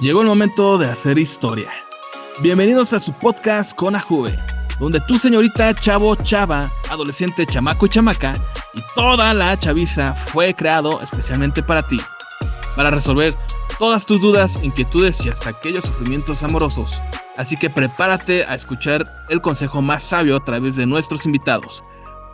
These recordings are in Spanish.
Llegó el momento de hacer historia. Bienvenidos a su podcast Conajuve, donde tu señorita, chavo, chava, adolescente, chamaco y chamaca y toda la chaviza fue creado especialmente para ti, para resolver todas tus dudas, inquietudes y hasta aquellos sufrimientos amorosos. Así que prepárate a escuchar el consejo más sabio a través de nuestros invitados.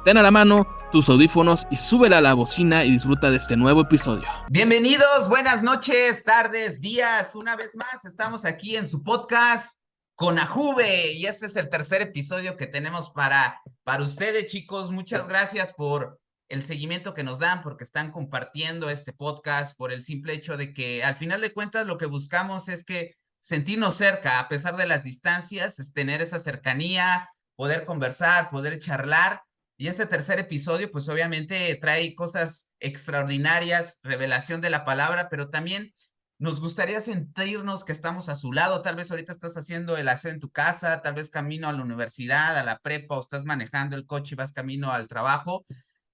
Ten a la mano tus audífonos y súbela a la bocina y disfruta de este nuevo episodio. Bienvenidos, buenas noches, tardes, días. Una vez más estamos aquí en su podcast Conajuve y este es el tercer episodio que tenemos para ustedes, chicos. Muchas gracias por el seguimiento que nos dan, porque están compartiendo este podcast, por el simple hecho de que al final de cuentas lo que buscamos es que sentirnos cerca, a pesar de las distancias, es tener esa cercanía, poder conversar, poder charlar. Y este tercer episodio, pues obviamente trae cosas extraordinarias, revelación de la palabra, pero también nos gustaría sentirnos que estamos a su lado. Tal vez ahorita estás haciendo el aseo en tu casa, tal vez camino a la universidad, a la prepa, o estás manejando el coche y vas camino al trabajo.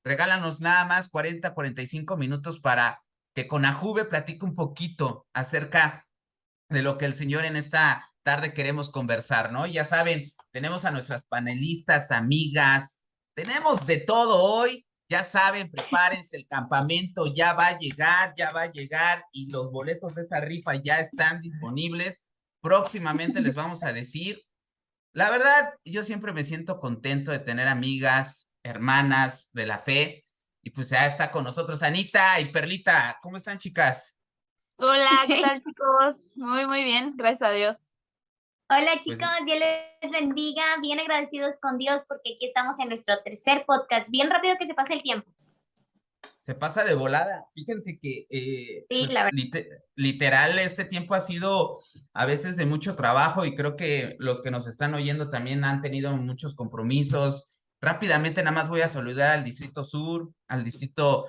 Regálanos nada más 45 minutos para que Conajuve platique un poquito acerca de lo que el Señor en esta tarde queremos conversar, ¿no? Ya saben, tenemos a nuestras panelistas, amigas, tenemos de todo hoy, ya saben, prepárense, el campamento ya va a llegar y los boletos de esa rifa ya están disponibles. Próximamente les vamos a decir. La verdad, yo siempre me siento contento de tener amigas, hermanas de la fe, y pues ya está con nosotros Anita y Perlita. ¿Cómo están, chicas? Hola, ¿qué tal, chicos? Muy bien, gracias a Dios. Hola Pues, chicos, Dios les bendiga, bien agradecidos con Dios porque aquí estamos en nuestro tercer podcast, bien rápido que se pase el tiempo. se pasa de volada. Fíjense que Sí, la verdad. literal este tiempo ha sido a veces de mucho trabajo y creo que los que nos están oyendo también han tenido muchos compromisos. Rápidamente nada más voy a saludar al Distrito Sur, al Distrito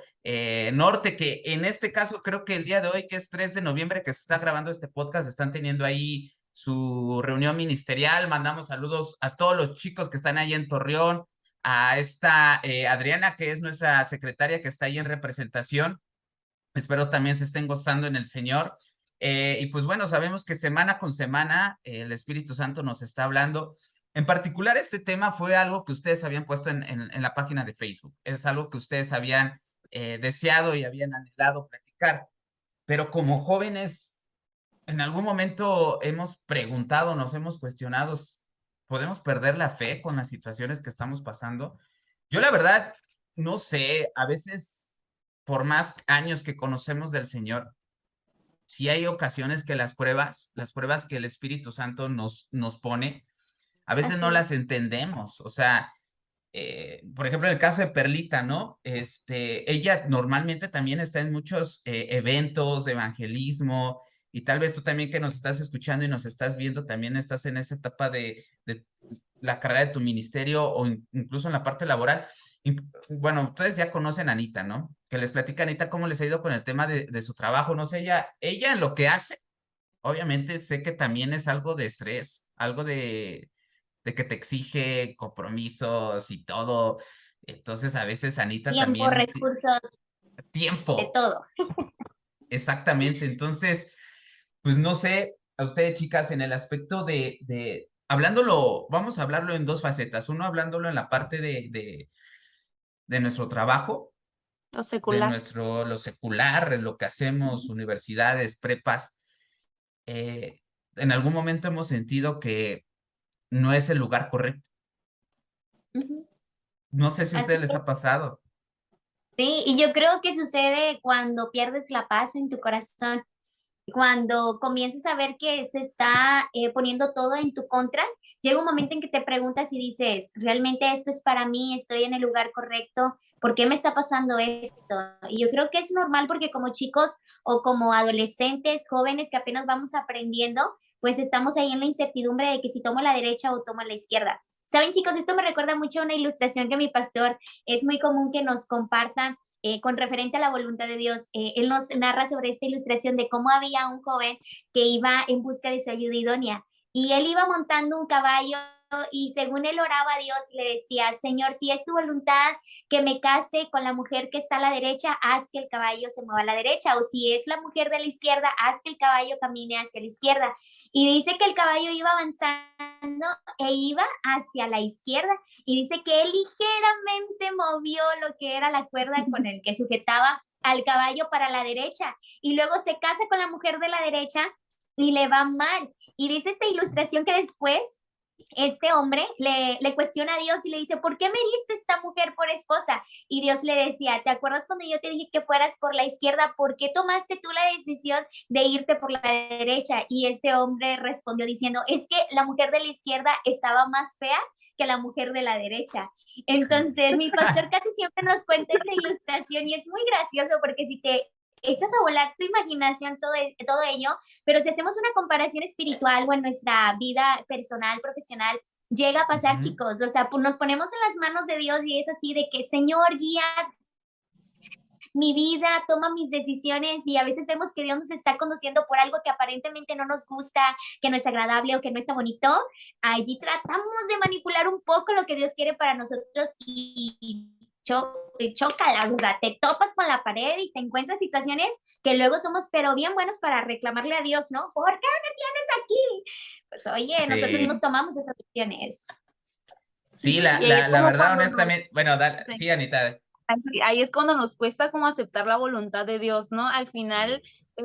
Norte, que en este caso creo que el día de hoy, que es 3 de noviembre, que se está grabando este podcast, están teniendo ahí su reunión ministerial. Mandamos saludos a todos los chicos que están ahí en Torreón, a esta Adriana, que es nuestra secretaria que está ahí en representación. Espero también se estén gozando en el Señor. Y pues bueno, sabemos que semana con semana el Espíritu Santo nos está hablando. En particular, este tema fue algo que ustedes habían puesto en la página de Facebook. Es algo que ustedes habían deseado y habían anhelado practicar. Pero como jóvenes, en algún momento hemos preguntado, nos hemos cuestionado, ¿podemos perder la fe con las situaciones que estamos pasando? Yo la verdad, no sé, a veces, por más años que conocemos del Señor, sí hay ocasiones que las pruebas que el Espíritu Santo nos pone, a veces Así no las es. entendemos. O sea, por ejemplo, en el caso de Perlita, ¿no? Ella normalmente también está en muchos eventos de evangelismo y tal vez tú también que nos estás escuchando y nos estás viendo, también estás en esa etapa de la carrera de tu ministerio o incluso en la parte laboral. Y, bueno, ustedes ya conocen a Anita, ¿no? Que les platica a Anita cómo les ha ido con el tema de su trabajo. No sé, ella en lo que hace, obviamente sé que también es algo de estrés, algo de que te exige compromisos y todo. Entonces, a veces Anita Tiempo, también recursos, de tiempo, todo. exactamente. Entonces, pues no sé, a ustedes, chicas, en el aspecto hablándolo, vamos a hablarlo en dos facetas. Uno, hablándolo en la parte de nuestro trabajo, Lo de secular. lo secular, en lo que hacemos, universidades, prepas. Eh, en algún momento hemos sentido que no es el lugar correcto. Ujú. No sé si a Así ustedes les es. ha pasado. Sí, y yo creo que sucede cuando pierdes la paz en tu corazón. Cuando comienzas a ver que se está poniendo todo en tu contra, llega un momento en que te preguntas y dices, ¿realmente esto es para mí? ¿Estoy en el lugar correcto? ¿Por qué me está pasando esto? Y yo creo que es normal porque como chicos o como adolescentes, jóvenes que apenas vamos aprendiendo, pues estamos ahí en la incertidumbre de que si tomo la derecha o tomo la izquierda. Saben, chicos, esto me recuerda mucho a una ilustración que mi pastor es muy común que nos comparta con referente a la voluntad de Dios. Él nos narra sobre esta ilustración de cómo había un joven que iba en busca de su ayuda idónea y él iba montando un caballo y según él oraba a Dios y le decía, Señor, si es tu voluntad que me case con la mujer que está a la derecha, haz que el caballo se mueva a la derecha, o si es la mujer de la izquierda, haz que el caballo camine hacia la izquierda. Y dice que el caballo iba avanzando e iba hacia la izquierda, y dice que él ligeramente movió lo que era la cuerda con el que sujetaba al caballo para la derecha, y luego se casa con la mujer de la derecha y le va mal. Y dice esta ilustración que después este hombre le cuestiona a Dios y le dice, ¿por qué me diste esta mujer por esposa? Y Dios le decía, ¿te acuerdas cuando yo te dije que fueras por la izquierda? ¿Por qué tomaste tú la decisión de irte por la derecha? Y este hombre respondió diciendo, es que la mujer de la izquierda estaba más fea que la mujer de la derecha. Entonces, mi pastor casi siempre nos cuenta esa ilustración y es muy gracioso porque si te echas a volar tu imaginación, todo ello, pero si hacemos una comparación espiritual o en nuestra vida personal, profesional, llega a pasar, chicos, o sea, nos ponemos en las manos de Dios y es así de que, Señor, guía mi vida, toma mis decisiones, y a veces vemos que Dios nos está conduciendo por algo que aparentemente no nos gusta, que no es agradable o que no está bonito. Allí tratamos de manipular un poco lo que Dios quiere para nosotros y chócalas, o sea, te topas con la pared y te encuentras situaciones que luego somos pero bien buenos para reclamarle a Dios, ¿no? ¿Por qué me tienes aquí? Pues oye, nosotros mismos tomamos esas decisiones. Sí, Y ahí es la como verdad, cuando honestamente, bueno, sí. sí, Anita. Ahí es cuando nos cuesta como aceptar la voluntad de Dios, ¿no? Al final,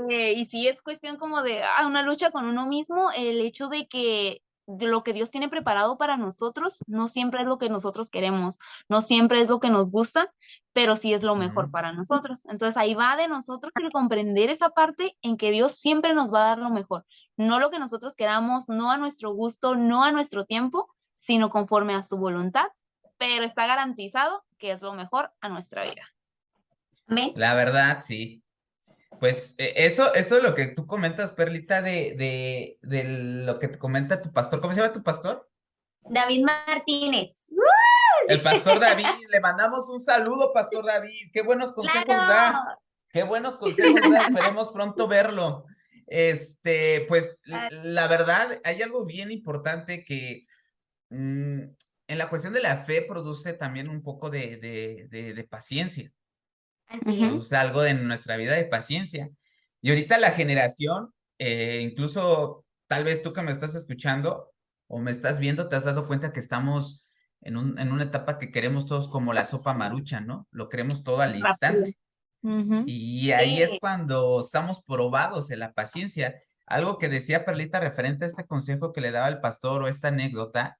y sí es cuestión como de una lucha con uno mismo, el hecho de que de lo que Dios tiene preparado para nosotros no siempre es lo que nosotros queremos, no siempre es lo que nos gusta, pero sí es lo mejor para nosotros. Entonces ahí va de nosotros el comprender esa parte en que Dios siempre nos va a dar lo mejor, no lo que nosotros queramos, no a nuestro gusto, no a nuestro tiempo, sino conforme a su voluntad, pero está garantizado que es lo mejor a nuestra vida. Amén. La verdad, sí. Pues eso es lo que tú comentas, Perlita, de lo que te comenta tu pastor. ¿Cómo se llama tu pastor? David Martínez. El pastor David. Le mandamos un saludo, pastor David. Qué buenos consejos ¡Claro! da. Qué buenos consejos da. Esperemos pronto verlo. Pues la verdad, hay algo bien importante que en la cuestión de la fe produce también un poco de paciencia. Así es. Produce algo de nuestra vida de paciencia. Y ahorita la generación, incluso tal vez tú que me estás escuchando o me estás viendo, te has dado cuenta que estamos en una etapa que queremos todos como la sopa marucha, ¿no? Lo queremos todo al instante. Y ahí es cuando estamos probados en la paciencia. Algo que decía Perlita referente a este consejo que le daba el pastor o esta anécdota,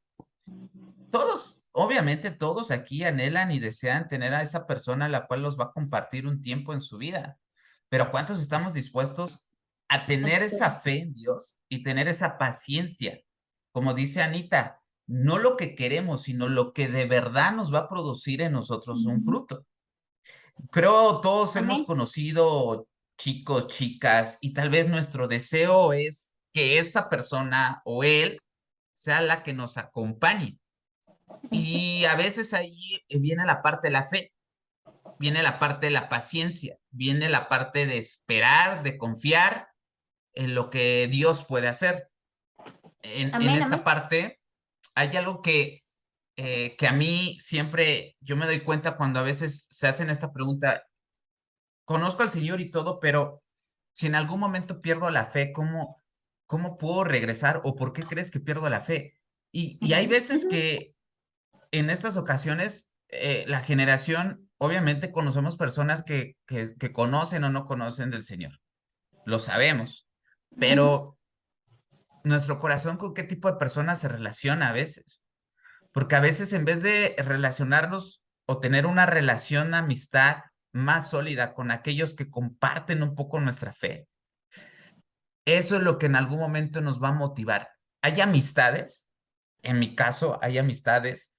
todos, obviamente todos aquí anhelan y desean tener a esa persona a la cual los va a compartir un tiempo en su vida, pero ¿cuántos estamos dispuestos a tener esa fe en Dios y tener esa paciencia? Como dice Anita, no lo que queremos, sino lo que de verdad nos va a producir en nosotros un fruto. Creo todos hemos conocido chicos, chicas, y tal vez nuestro deseo es que esa persona o él sea la que nos acompañe. Y a veces ahí viene la parte de la fe, viene la parte de la paciencia, viene la parte de esperar, de confiar en lo que Dios puede hacer. En esta parte hay algo que a mí siempre, yo me doy cuenta cuando a veces se hacen esta pregunta, conozco al Señor y todo, pero si en algún momento pierdo la fe, ¿cómo puedo regresar o por qué crees que pierdo la fe? Y hay veces que en estas ocasiones, la generación, obviamente conocemos personas que conocen o no conocen del Señor. Lo sabemos, pero nuestro corazón con qué tipo de personas se relaciona a veces. Porque a veces en vez de relacionarnos o tener una relación, amistad más sólida con aquellos que comparten un poco nuestra fe, eso es lo que en algún momento nos va a motivar. Hay amistades, en mi caso, hay amistades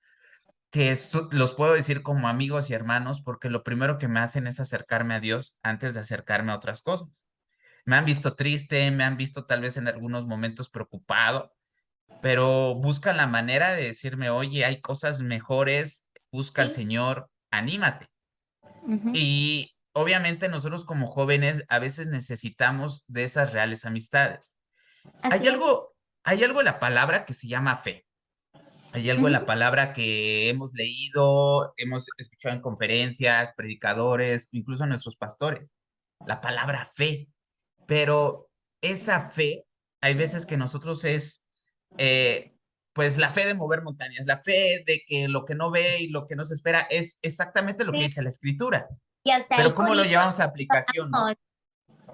que los puedo decir como amigos y hermanos porque lo primero que me hacen es acercarme a Dios antes de acercarme a otras cosas. Me han visto triste, me han visto tal vez en algunos momentos preocupado, pero buscan la manera de decirme, oye, hay cosas mejores, busca al Señor, anímate. Y obviamente nosotros como jóvenes a veces necesitamos de esas reales amistades. Hay algo en la palabra que se llama fe. Hay algo en la palabra que hemos leído, hemos escuchado en conferencias, predicadores, incluso nuestros pastores, la palabra fe. Pero esa fe, hay veces que nosotros es, pues la fe de mover montañas, la fe de que lo que no ve y lo que no se espera es exactamente lo que Sí, dice la escritura. y hasta Pero ahí ¿cómo con lo hijos. llevamos a aplicación, no?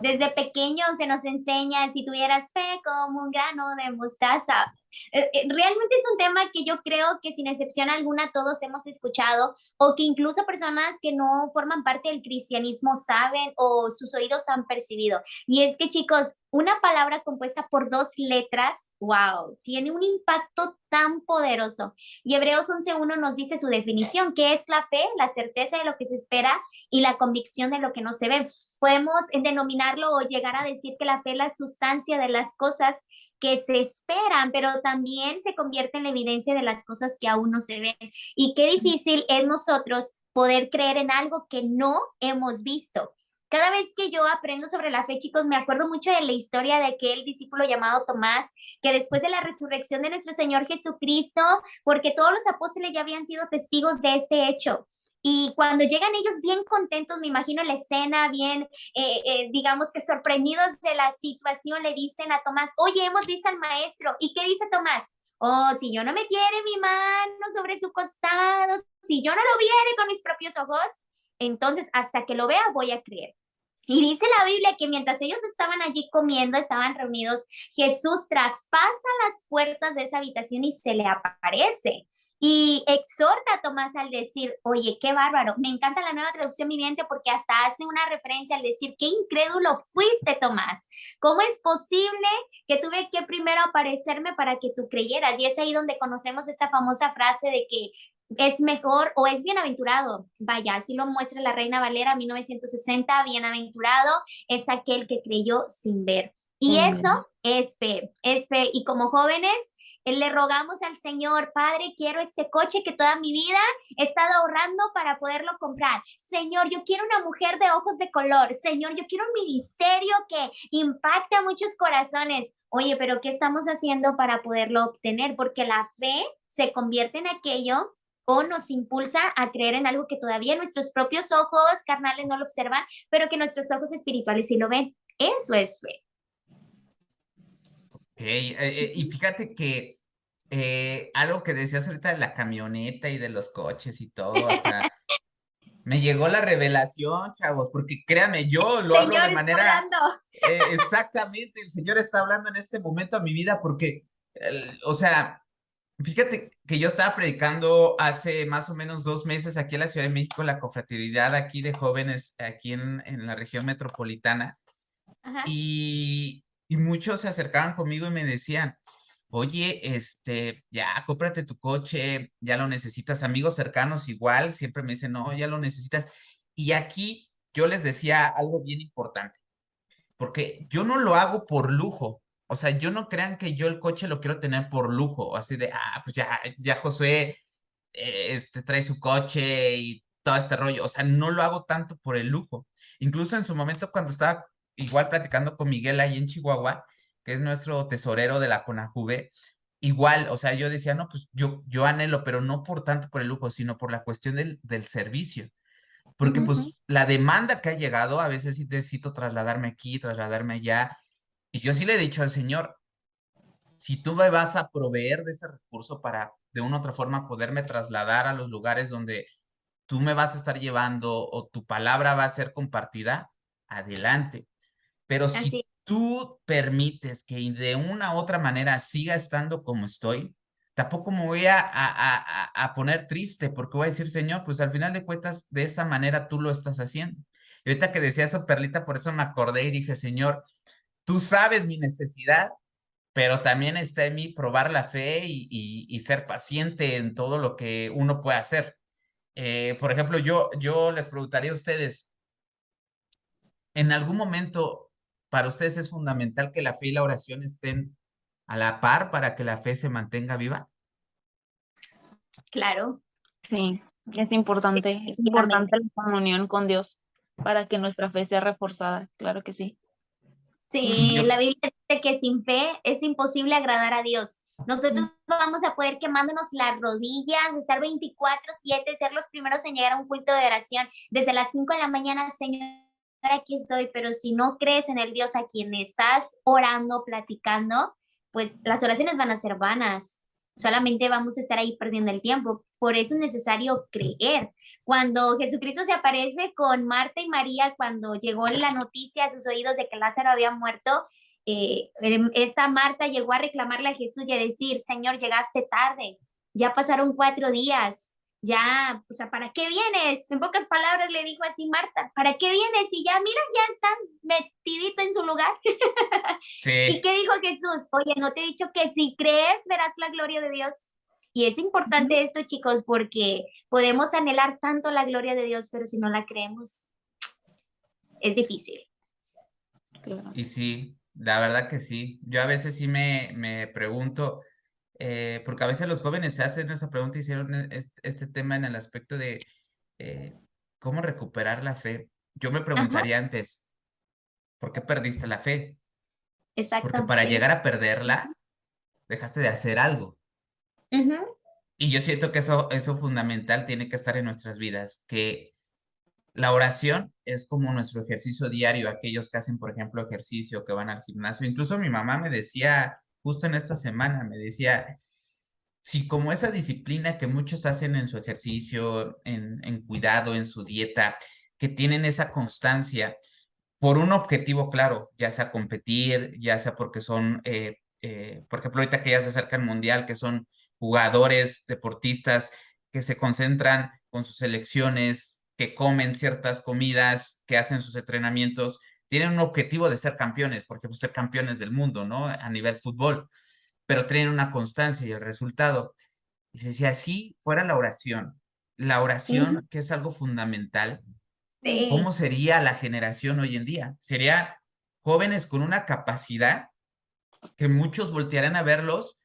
Desde pequeños se nos enseña, si tuvieras fe como un grano de mostaza. Realmente es un tema que yo creo que sin excepción alguna todos hemos escuchado, o que incluso personas que no forman parte del cristianismo saben o sus oídos han percibido. Y es que, chicos, una palabra compuesta por 2 letras, wow, tiene un impacto tan poderoso. Y Hebreos 11:1 nos dice su definición, que es la fe, la certeza de lo que se espera y la convicción de lo que no se ve. Podemos denominarlo o llegar a decir que la fe es la sustancia de las cosas que se esperan, pero también se convierte en la evidencia de las cosas que aún no se ven. Y qué difícil es nosotros poder creer en algo que no hemos visto. Cada vez que yo aprendo sobre la fe, chicos, me acuerdo mucho de la historia de aquel discípulo llamado Tomás, que después de la resurrección de nuestro Señor Jesucristo, porque todos los apóstoles ya habían sido testigos de este hecho, y cuando llegan ellos bien contentos, me imagino la escena, bien, digamos que sorprendidos de la situación, le dicen a Tomás, oye, hemos visto al maestro. ¿Y qué dice Tomás? Oh, si yo no metiere mi mano sobre su costado, si yo no lo viere con mis propios ojos, entonces hasta que lo vea voy a creer. Y dice la Biblia que mientras ellos estaban allí comiendo, estaban reunidos, Jesús traspasa las puertas de esa habitación y se le aparece. Y exhorta a Tomás al decir, oye, qué bárbaro. Me encanta la Nueva Traducción Viviente porque hasta hace una referencia al decir, qué incrédulo fuiste, Tomás. ¿Cómo es posible que tuve que primero aparecerme para que tú creyeras? Y es ahí donde conocemos esta famosa frase de que es mejor o es bienaventurado. Vaya, así lo muestra la Reina Valera 1960, bienaventurado es aquel que creyó sin ver. Y eso es fe, es fe. Y como jóvenes, le rogamos al Señor, Padre, quiero este coche que toda mi vida he estado ahorrando para poderlo comprar. Señor, yo quiero una mujer de ojos de color. Señor, yo quiero un ministerio que impacte a muchos corazones. Oye, pero ¿qué estamos haciendo para poderlo obtener? Porque la fe se convierte en aquello o nos impulsa a creer en algo que todavía nuestros propios ojos carnales no lo observan, pero que nuestros ojos espirituales sí lo ven. Eso es fe. Y fíjate que algo que decías ahorita de la camioneta y de los coches y todo, hasta me llegó la revelación, chavos, porque créanme, yo lo hablo de Señor, está manera hablando. exactamente, el Señor está hablando en este momento a mi vida porque, o sea, fíjate que yo estaba predicando hace más o menos 2 meses aquí en la Ciudad de México, la confraternidad aquí de jóvenes aquí en la región metropolitana. Ajá. Y muchos se acercaban conmigo y me decían, oye, ya, cómprate tu coche, ya lo necesitas. Amigos cercanos igual, siempre me dicen, no, ya lo necesitas. Y aquí yo les decía algo bien importante, porque yo no lo hago por lujo. O sea, yo no crean que yo el coche lo quiero tener por lujo, así de, pues ya Josué, trae su coche y todo este rollo. O sea, no lo hago tanto por el lujo. Incluso en su momento cuando estaba igual platicando con Miguel ahí en Chihuahua, que es nuestro tesorero de la CONAJUVE, igual, o sea, yo decía, no, pues yo anhelo, pero no por tanto por el lujo, sino por la cuestión del servicio. Porque pues la demanda que ha llegado, a veces sí necesito trasladarme aquí, trasladarme allá. Y yo sí le he dicho al Señor, si tú me vas a proveer de ese recurso para de una u otra forma poderme trasladar a los lugares donde tú me vas a estar llevando o tu palabra va a ser compartida, adelante. Pero si Así. tú permites que de una u otra manera siga estando como estoy, tampoco me voy a poner triste porque voy a decir, Señor, pues al final de cuentas, de esta manera tú lo estás haciendo. Y ahorita que decía eso, Perlita, por eso me acordé y dije, Señor, tú sabes mi necesidad, pero también está en mí probar la fe y ser paciente en todo lo que uno puede hacer. Por ejemplo, yo les preguntaría a ustedes, ¿en algún momento para ustedes es fundamental que la fe y la oración estén a la par para que la fe se mantenga viva? Claro. Sí, es importante Efectivamente. la comunión con Dios para que nuestra fe sea reforzada, claro que sí. Y Sí, yo, la Biblia dice que sin fe es imposible agradar a Dios. Nosotros vamos a poder quemándonos las rodillas, estar 24/7, ser los primeros en llegar a un culto de oración. Desde las 5 de la mañana, Señor, aquí estoy, pero si no crees en el Dios a quien estás orando, platicando, pues las oraciones van a ser vanas. Solamente vamos a estar ahí perdiendo el tiempo. Por eso es necesario creer. Cuando Jesucristo se aparece con Marta y María, cuando llegó la noticia a sus oídos de que Lázaro había muerto, esta Marta llegó a reclamarle a Jesús y a decir, Señor, llegaste tarde, ya pasaron 4 días, ya, o sea, ¿para qué vienes? En pocas palabras le dijo así Marta, ¿para qué vienes? Y ya, mira, ya está metidito en su lugar. Sí. ¿Y qué dijo Jesús? Oye, ¿no te he dicho que si crees verás la gloria de Dios? Y es importante esto, chicos, porque podemos anhelar tanto la gloria de Dios, pero si no la creemos, es difícil. Claro. Y sí, la verdad que sí. Yo a veces sí me pregunto, porque a veces los jóvenes se hacen esa pregunta, hicieron este tema en el aspecto de cómo recuperar la fe. Yo me preguntaría antes, ¿por qué perdiste la fe? Porque Exacto, para sí. llegar a perderla, dejaste de hacer algo. Y yo siento que eso fundamental tiene que estar en nuestras vidas, que la oración es como nuestro ejercicio diario, aquellos que hacen, por ejemplo, ejercicio, que van al gimnasio. Incluso mi mamá me decía, justo en esta semana, me decía, si como esa disciplina que muchos hacen en su ejercicio, en cuidado, en su dieta, que tienen esa constancia por un objetivo claro, ya sea competir, ya sea porque son, por ejemplo, ahorita que ya se acerca el mundial, que son jugadores, deportistas, que se concentran con sus selecciones, que comen ciertas comidas, que hacen sus entrenamientos, tienen un objetivo de ser campeones, por ejemplo, ser campeones del mundo, ¿no? A nivel fútbol, pero tienen una constancia y el resultado. Y si así fuera la oración, que es algo fundamental, ¿cómo Sí, sería la generación hoy en día? Sería jóvenes con una capacidad que muchos voltearán a verlos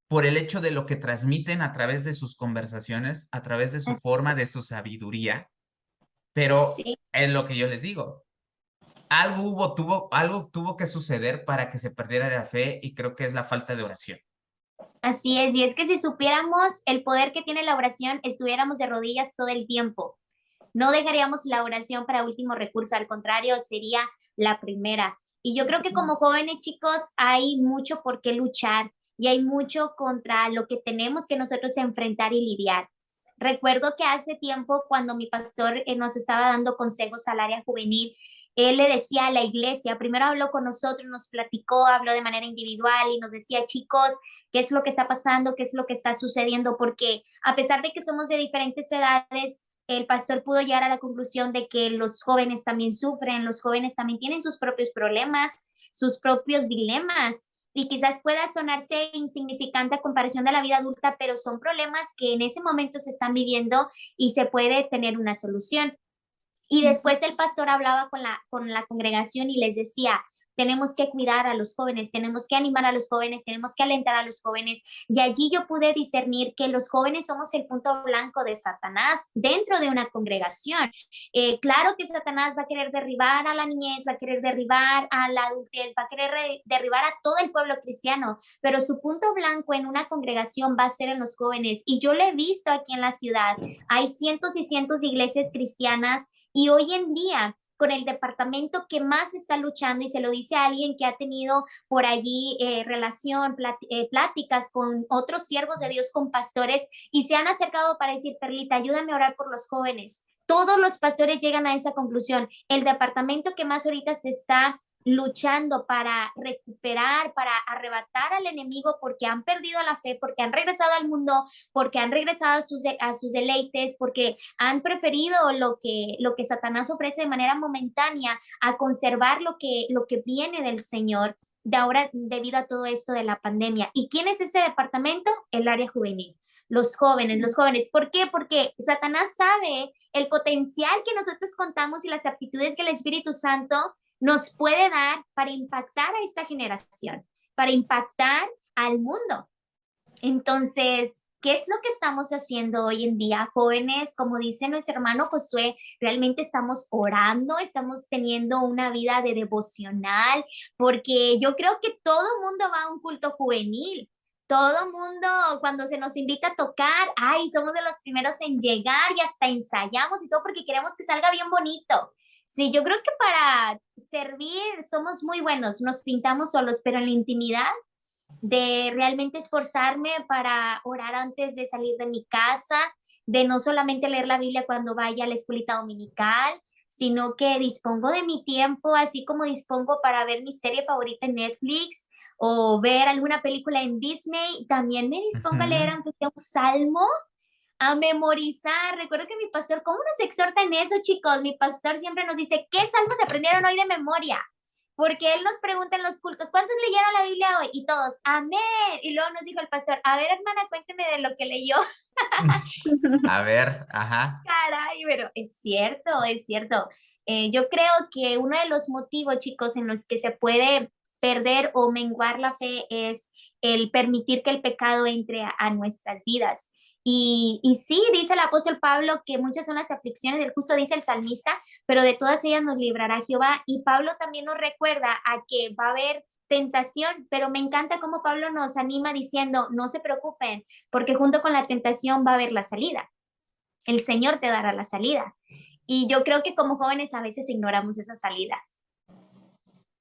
por el hecho de lo que transmiten a través de sus conversaciones, a través de su forma, de su sabiduría, pero sí, es lo que yo les digo. Algo tuvo que suceder para que se perdiera la fe y creo que es la falta de oración. así es. Y es que si supiéramos el poder que tiene la oración, estuviéramos de rodillas todo el tiempo. No dejaríamos la oración para último recurso, al contrario, sería la primera. Y yo creo que como jóvenes chicos hay mucho por qué luchar y hay mucho contra lo que tenemos que nosotros enfrentar y lidiar. Recuerdo que hace tiempo cuando mi pastor nos estaba dando consejos al área juvenil, él le decía a la iglesia, primero habló con nosotros, nos platicó, habló de manera individual y nos decía, chicos, ¿qué es lo que está pasando? ¿Qué es lo que está sucediendo? Porque a pesar de que somos de diferentes edades, el pastor pudo llegar a la conclusión de que los jóvenes también sufren, los jóvenes también tienen sus propios problemas, sus propios dilemas, y quizás pueda sonarse insignificante a comparación de la vida adulta, pero son problemas que en ese momento se están viviendo y se puede tener una solución. Y después el pastor hablaba con la congregación y les decía, tenemos que cuidar a los jóvenes, tenemos que animar a los jóvenes, tenemos que alentar a los jóvenes. Y allí yo pude discernir que los jóvenes somos el punto blanco de Satanás dentro de una congregación. Claro que Satanás va a querer derribar a la niñez, va a querer derribar a la adultez, va a querer derribar a todo el pueblo cristiano, pero su punto blanco en una congregación va a ser en los jóvenes. Y yo lo he visto aquí en la ciudad. Hay cientos y cientos de iglesias cristianas y hoy en día, con el departamento que más está luchando, y se lo dice a alguien que ha tenido por allí pláticas con otros siervos de Dios, con pastores, y se han acercado para decir, Perlita, ayúdame a orar por los jóvenes. Todos los pastores llegan a esa conclusión. El departamento que más ahorita se está luchando para recuperar, para arrebatar al enemigo porque han perdido la fe, porque han regresado al mundo, porque han regresado a sus deleites, porque han preferido lo que Satanás ofrece de manera momentánea a conservar lo que viene del Señor de ahora debido a todo esto de la pandemia. ¿Y quién es ese departamento? El área juvenil. Los jóvenes, los jóvenes. ¿Por qué? Porque Satanás sabe el potencial que nosotros contamos y las aptitudes que el Espíritu Santo nos puede dar para impactar a esta generación, para impactar al mundo. Entonces, ¿qué es lo que estamos haciendo hoy en día, jóvenes? Como dice nuestro hermano Josué, realmente estamos orando, estamos teniendo una vida de devocional, porque yo creo que todo mundo va a un culto juvenil, Todo mundo, cuando se nos invita a tocar, ay, somos de los primeros en llegar y hasta ensayamos y todo porque queremos que salga bien bonito. Sí, yo creo que para servir somos muy buenos, nos pintamos solos, pero en la intimidad de realmente esforzarme para orar antes de salir de mi casa, de no solamente leer la Biblia cuando vaya a la escuelita dominical, sino que dispongo de mi tiempo, así como dispongo para ver mi serie favorita en Netflix o ver alguna película en Disney, también me dispongo a leer Ujú. aunque sea un salmo, a memorizar. Recuerdo que mi pastor, ¿cómo nos exhorta en eso, chicos? Mi pastor siempre nos dice, ¿qué salmos se aprendieron hoy de memoria? Porque él nos pregunta en los cultos, ¿cuántos leyeron la Biblia hoy? Y todos, amén. Y luego nos dijo el pastor, a ver, hermana, cuénteme de lo que leyó. A ver, ajá. Caray, pero es cierto, es cierto. Yo creo que uno de los motivos, chicos, en los que se puede perder o menguar la fe es el permitir que el pecado entre a nuestras vidas. Y sí, dice el apóstol Pablo que muchas son las aflicciones del justo, dice el salmista, pero de todas ellas nos librará Jehová. Y Pablo también nos recuerda a que va a haber tentación, pero me encanta cómo Pablo nos anima diciendo, no se preocupen, porque junto con la tentación va a haber la salida. El Señor te dará la salida. Y yo creo que como jóvenes a veces ignoramos esa salida,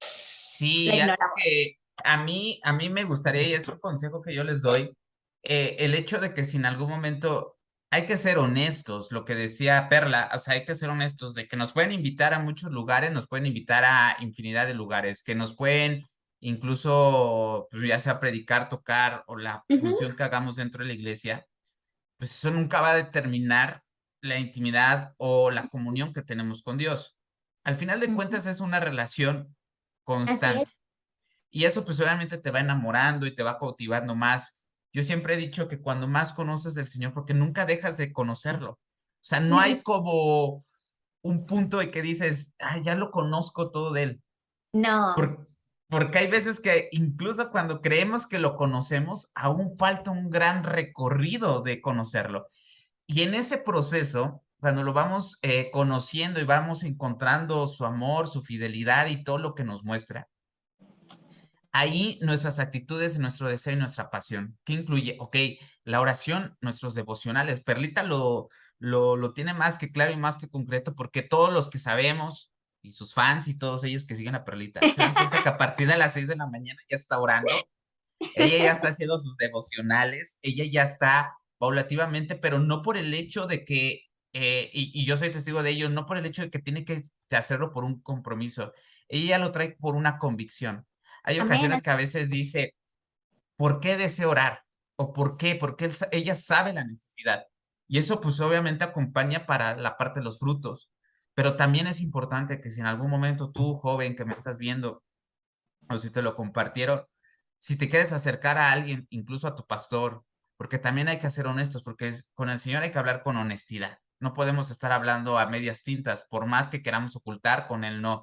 la Sí, algo ignoramos. que a mí me gustaría, y es un consejo que yo les doy, el hecho de que si en algún momento hay que ser honestos, lo que decía Perla, o sea, hay que ser honestos de que nos pueden invitar a muchos lugares, nos pueden invitar a infinidad de lugares, que nos pueden incluso, pues, ya sea predicar, tocar o la Ujú, función que hagamos dentro de la iglesia, pues eso nunca va a determinar la intimidad o la comunión que tenemos con Dios. Al final de ujú. cuentas es una relación Así es. constante. Y eso pues obviamente te va enamorando y te va cautivando más. Yo siempre he dicho que cuando más conoces del Señor, porque nunca dejas de conocerlo. O sea, no hay como un punto de que dices, ay, ya lo conozco todo de él. No, Por- Porque hay veces que incluso cuando creemos que lo conocemos, aún falta un gran recorrido de conocerlo. Y en ese proceso, cuando lo vamos conociendo y vamos encontrando su amor, su fidelidad y todo lo que nos muestra, ahí nuestras actitudes, nuestro deseo y nuestra pasión. ¿Qué incluye? Ok, la oración, nuestros devocionales. Perlita lo tiene más que claro y más que concreto porque todos los que sabemos y sus fans y todos ellos que siguen a Perlita se dan cuenta que a partir de las 6 de la mañana ya está orando, ella ya está haciendo sus devocionales, ella ya está paulativamente, pero no por el hecho de que, y yo soy testigo de ello, no por el hecho de que tiene que hacerlo por un compromiso, ella ya lo trae por una convicción. Hay amén. ocasiones que a veces dice, ¿por qué deseo orar? ¿O por qué? Porque ella sabe la necesidad. Y eso pues obviamente acompaña para la parte de los frutos. Pero también es importante que si en algún momento tú, joven, que me estás viendo, o si te lo compartieron, si te quieres acercar a alguien, incluso a tu pastor, porque también hay que ser honestos, porque con el Señor hay que hablar con honestidad. No podemos estar hablando a medias tintas, por más que queramos ocultar, con él no.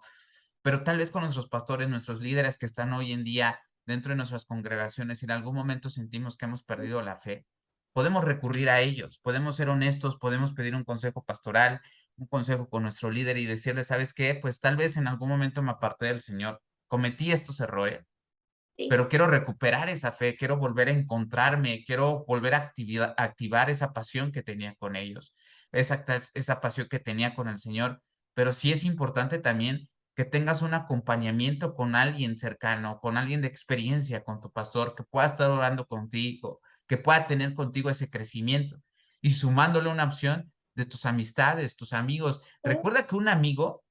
Pero tal vez con nuestros pastores, nuestros líderes que están hoy en día dentro de nuestras congregaciones, si en algún momento sentimos que hemos perdido la fe, podemos recurrir a ellos, podemos ser honestos, podemos pedir un consejo pastoral, un consejo con nuestro líder y decirle, ¿sabes qué? Pues tal vez en algún momento me aparté del Señor, cometí estos errores, Sí. pero quiero recuperar esa fe, quiero volver a encontrarme, quiero volver a activar esa pasión que tenía con ellos, esa pasión que tenía con el Señor. Pero sí es importante también que tengas un acompañamiento con alguien cercano, con alguien de experiencia, con tu pastor, que pueda estar orando contigo, que pueda tener contigo ese crecimiento y sumándole una opción de tus amistades, tus amigos. Recuerda que un amigo,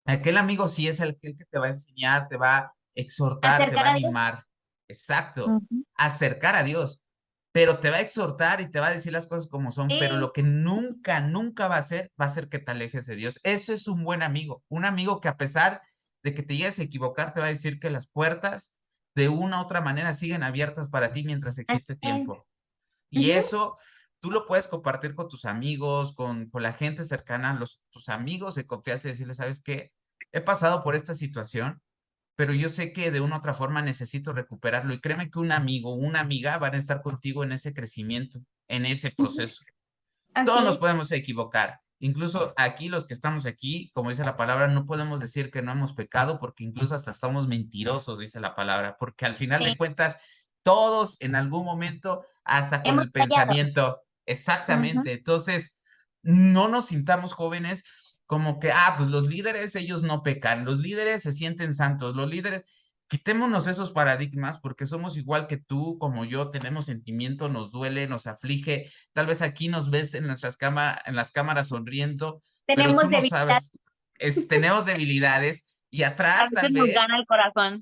aquel amigo sí es el que te va a enseñar, te va a exhortar, te va Acercar a a Dios. animar. Exacto. Ujú. Acercar a Dios. Pero te va a exhortar y te va a decir las cosas como son, pero Sí, lo que nunca, nunca va a ser que te alejes de Dios. Eso es un buen amigo. Un amigo que a pesar de que te llegues a equivocar, te va a decir que las puertas de una u otra manera siguen abiertas para ti mientras así existe es. tiempo. Y Ujú. eso tú lo puedes compartir con tus amigos, con la gente cercana, tus amigos de confianza y decirles, ¿sabes qué? He pasado por esta situación, pero yo sé que de una u otra forma necesito recuperarlo. Y créeme que un amigo o una amiga van a estar contigo en ese crecimiento, en ese Ujú. proceso. Todos Así nos es. podemos equivocar. Incluso aquí, los que estamos aquí, como dice la palabra, no podemos decir que no hemos pecado porque incluso hasta estamos mentirosos, dice la palabra, porque al final Sí. de cuentas todos en algún momento, hasta con Hemos el fallado. pensamiento. Exactamente. Entonces, no nos sintamos jóvenes como que, pues los líderes, ellos no pecan, los líderes se sienten santos, los líderes, quitémonos esos paradigmas porque somos igual que tú, como yo, tenemos sentimiento, nos duele, nos aflige, tal vez aquí nos ves en en las cámaras sonriendo, pero Tenemos tú no debilidad. sabes, tenemos debilidades y A atrás veces tal nos vez, gana el corazón.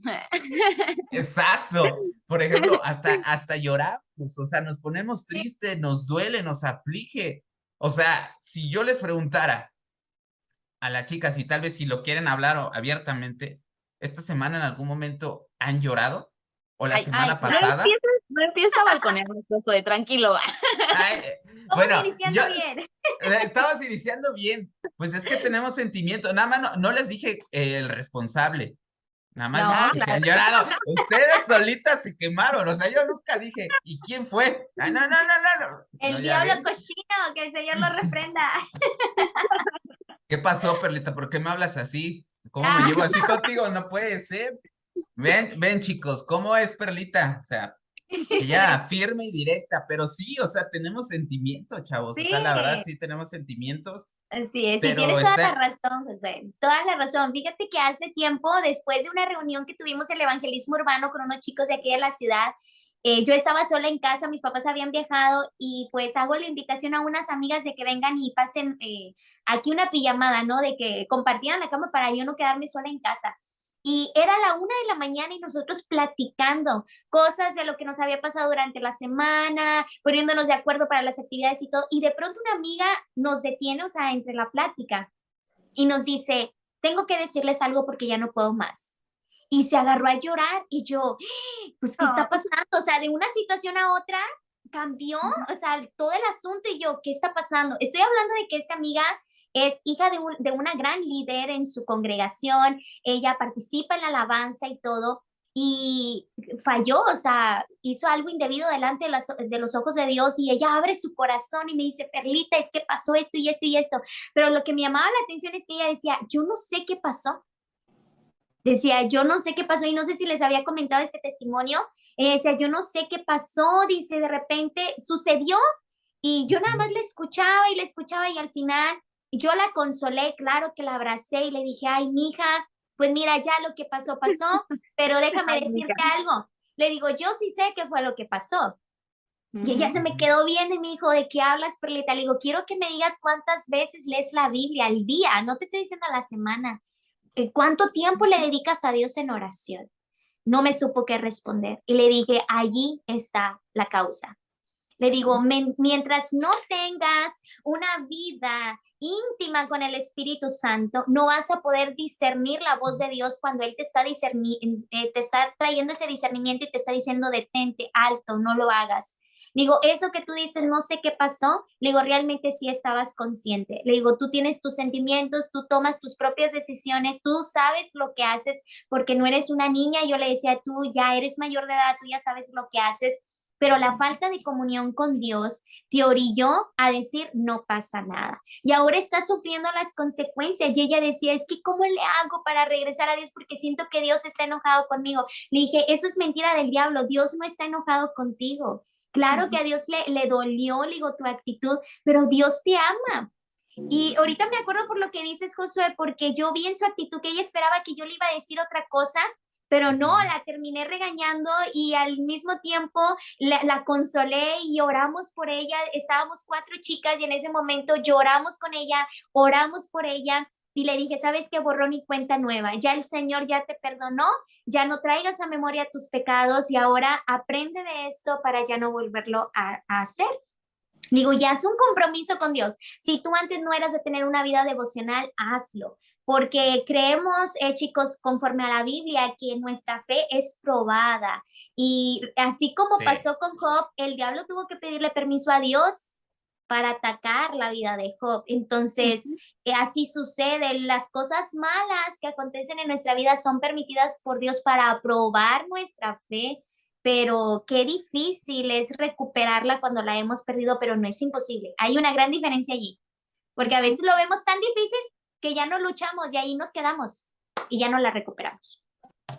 exacto, por ejemplo, hasta lloramos, o sea, nos ponemos Sí, tristes, nos duele, nos aflige, o sea, si yo les preguntara a las chicas y tal vez si lo quieren hablar abiertamente, esta semana en algún momento han llorado o la Ay, semana no claro. pasada. empieces a balconearme, Josué, tranquilo. Ay, Vamos bueno, iniciando bien. estabas iniciando bien. Pues es que tenemos sentimiento. Nada más no les dije el responsable. Nada más dije No, que se claro. han llorado. Ustedes solitas se quemaron. O sea, yo nunca dije, ¿y quién fue? No, no, no, no, no. No, El ya diablo ven. cochino, que el Señor lo reprenda. ¿Qué pasó, Perlita? ¿Por qué me hablas así? ¿Cómo me Ah, llevo así contigo? No puede ser. Ven, chicos, ¿cómo es Perlita? O sea, ella firme y directa, pero sí, o sea, tenemos sentimientos, chavos. O sea, la verdad sí, sí tenemos sentimientos, así es. Y pero tienes toda la razón, José. Toda la razón. Fíjate que hace tiempo, después de una reunión que tuvimos el evangelismo urbano con unos chicos de aquí de la ciudad, yo estaba sola en casa, mis papás habían viajado y pues hago la invitación a unas amigas de que vengan y pasen aquí una pijamada, ¿no? De que compartieran la cama para yo no quedarme sola en casa. Y era la 1 de la mañana y nosotros platicando cosas de lo que nos había pasado durante la semana, poniéndonos de acuerdo para las actividades y todo. Y de pronto una amiga nos detiene, o sea, entre la plática y nos dice, tengo que decirles algo porque ya no puedo más. Y se agarró a llorar y yo, pues, ¿qué está pasando? O sea, de una situación a otra cambió, o sea, todo el asunto y yo, ¿qué está pasando? Estoy hablando de que esta amiga es hija de una gran líder en su congregación, ella participa en la alabanza y todo, y falló, o sea, hizo algo indebido delante de los ojos de Dios y ella abre su corazón y me dice, Perlita, es que pasó esto y esto y esto, pero lo que me llamaba la atención es que ella decía, yo no sé qué pasó, decía, yo no sé qué pasó y no sé si les había comentado este testimonio. Decía, yo no sé qué pasó, dice, de repente sucedió y yo nada más le escuchaba y al final yo la consolé, claro que la abracé y le dije, ay, mija, pues mira, ya lo que pasó, pasó, pero déjame Ay, decirte mija. algo. Le digo, yo sí sé qué fue lo que pasó. Y ella Ujú. se me quedó viendo y me dijo, ¿de qué hablas, Perlita? Le digo, quiero que me digas cuántas veces lees la Biblia al día, no te estoy diciendo a la semana. ¿Cuánto tiempo le dedicas a Dios en oración? No me supo qué responder. Y le dije, allí está la causa. Le digo, mientras no tengas una vida íntima con el Espíritu Santo, no vas a poder discernir la voz de Dios cuando Él te está trayendo ese discernimiento y te está diciendo, detente, alto, no lo hagas. Digo, eso que tú dices, no sé qué pasó, le digo, realmente sí estabas consciente. Le digo, tú tienes tus sentimientos, tú tomas tus propias decisiones, tú sabes lo que haces porque no eres una niña. Yo le decía, tú ya eres mayor de edad, tú ya sabes lo que haces, pero la falta de comunión con Dios te orilló a decir no pasa nada. Y ahora está sufriendo las consecuencias. Y ella decía, es que ¿cómo le hago para regresar a Dios? Porque siento que Dios está enojado conmigo. Le dije, eso es mentira del diablo. Dios no está enojado contigo. Claro que a Dios le dolió, le digo, tu actitud, pero Dios te ama. Y ahorita me acuerdo por lo que dices, Josué, porque yo vi en su actitud que ella esperaba que yo le iba a decir otra cosa, pero no, la terminé regañando y al mismo tiempo la consolé y oramos por ella. Estábamos 4 chicas y en ese momento lloramos con ella, oramos por ella y le dije, ¿sabes qué? Borrón y cuenta nueva. Ya el Señor ya te perdonó, ya no traigas a memoria tus pecados y ahora aprende de esto para ya no volverlo a hacer. Digo, ya es un compromiso con Dios. Si tú antes no eras de tener una vida devocional, hazlo, porque creemos, chicos, conforme a la Biblia, que nuestra fe es probada. Y así como Sí. pasó con Job, el diablo tuvo que pedirle permiso a Dios para atacar la vida de Job. Entonces, así sucede. Las cosas malas que acontecen en nuestra vida son permitidas por Dios para probar nuestra fe, pero qué difícil es recuperarla cuando la hemos perdido, pero no es imposible. Hay una gran diferencia allí, porque a veces lo vemos tan difícil que ya no luchamos y ahí nos quedamos y ya no la recuperamos.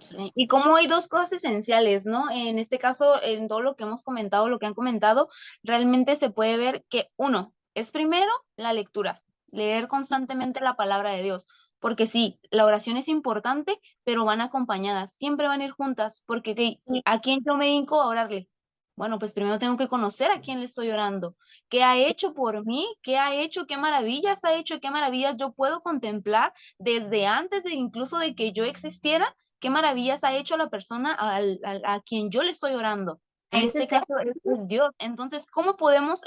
Sí, y como hay dos cosas esenciales, ¿no? En este caso, en todo lo que hemos comentado, lo que han comentado, realmente se puede ver que uno es primero la lectura, leer constantemente la palabra de Dios, porque sí, la oración es importante, pero van acompañadas, siempre van a ir juntas, porque ¿a quién yo me hinco a orarle? Bueno, pues primero tengo que conocer a quién le estoy orando, qué ha hecho por mí, qué ha hecho, qué maravillas ha hecho, qué maravillas yo puedo contemplar desde antes de incluso de que yo existiera, qué maravillas ha hecho la persona a quien yo le estoy orando. En Eso este es caso es Dios. Entonces, ¿cómo podemos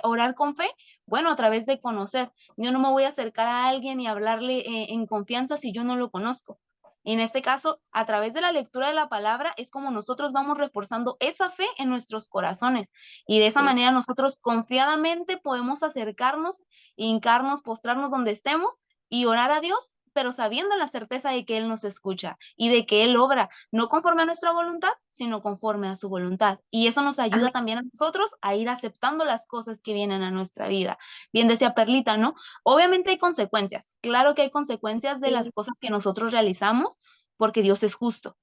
orar con fe? Bueno, a través de conocer. Yo no me voy a acercar a alguien y hablarle en confianza si yo no lo conozco. En este caso, a través de la lectura de la palabra es como nosotros vamos reforzando esa fe en nuestros corazones y de esa sí. manera nosotros confiadamente podemos acercarnos, hincarnos, postrarnos donde estemos y orar a Dios, pero sabiendo la certeza de que Él nos escucha y de que Él obra, no conforme a nuestra voluntad, sino conforme a su voluntad. Y eso nos ayuda Amén. también a nosotros a ir aceptando las cosas que vienen a nuestra vida. Bien decía Perlita, ¿no? Obviamente hay consecuencias, claro que hay consecuencias de las Sí. cosas que nosotros realizamos, porque Dios es justo,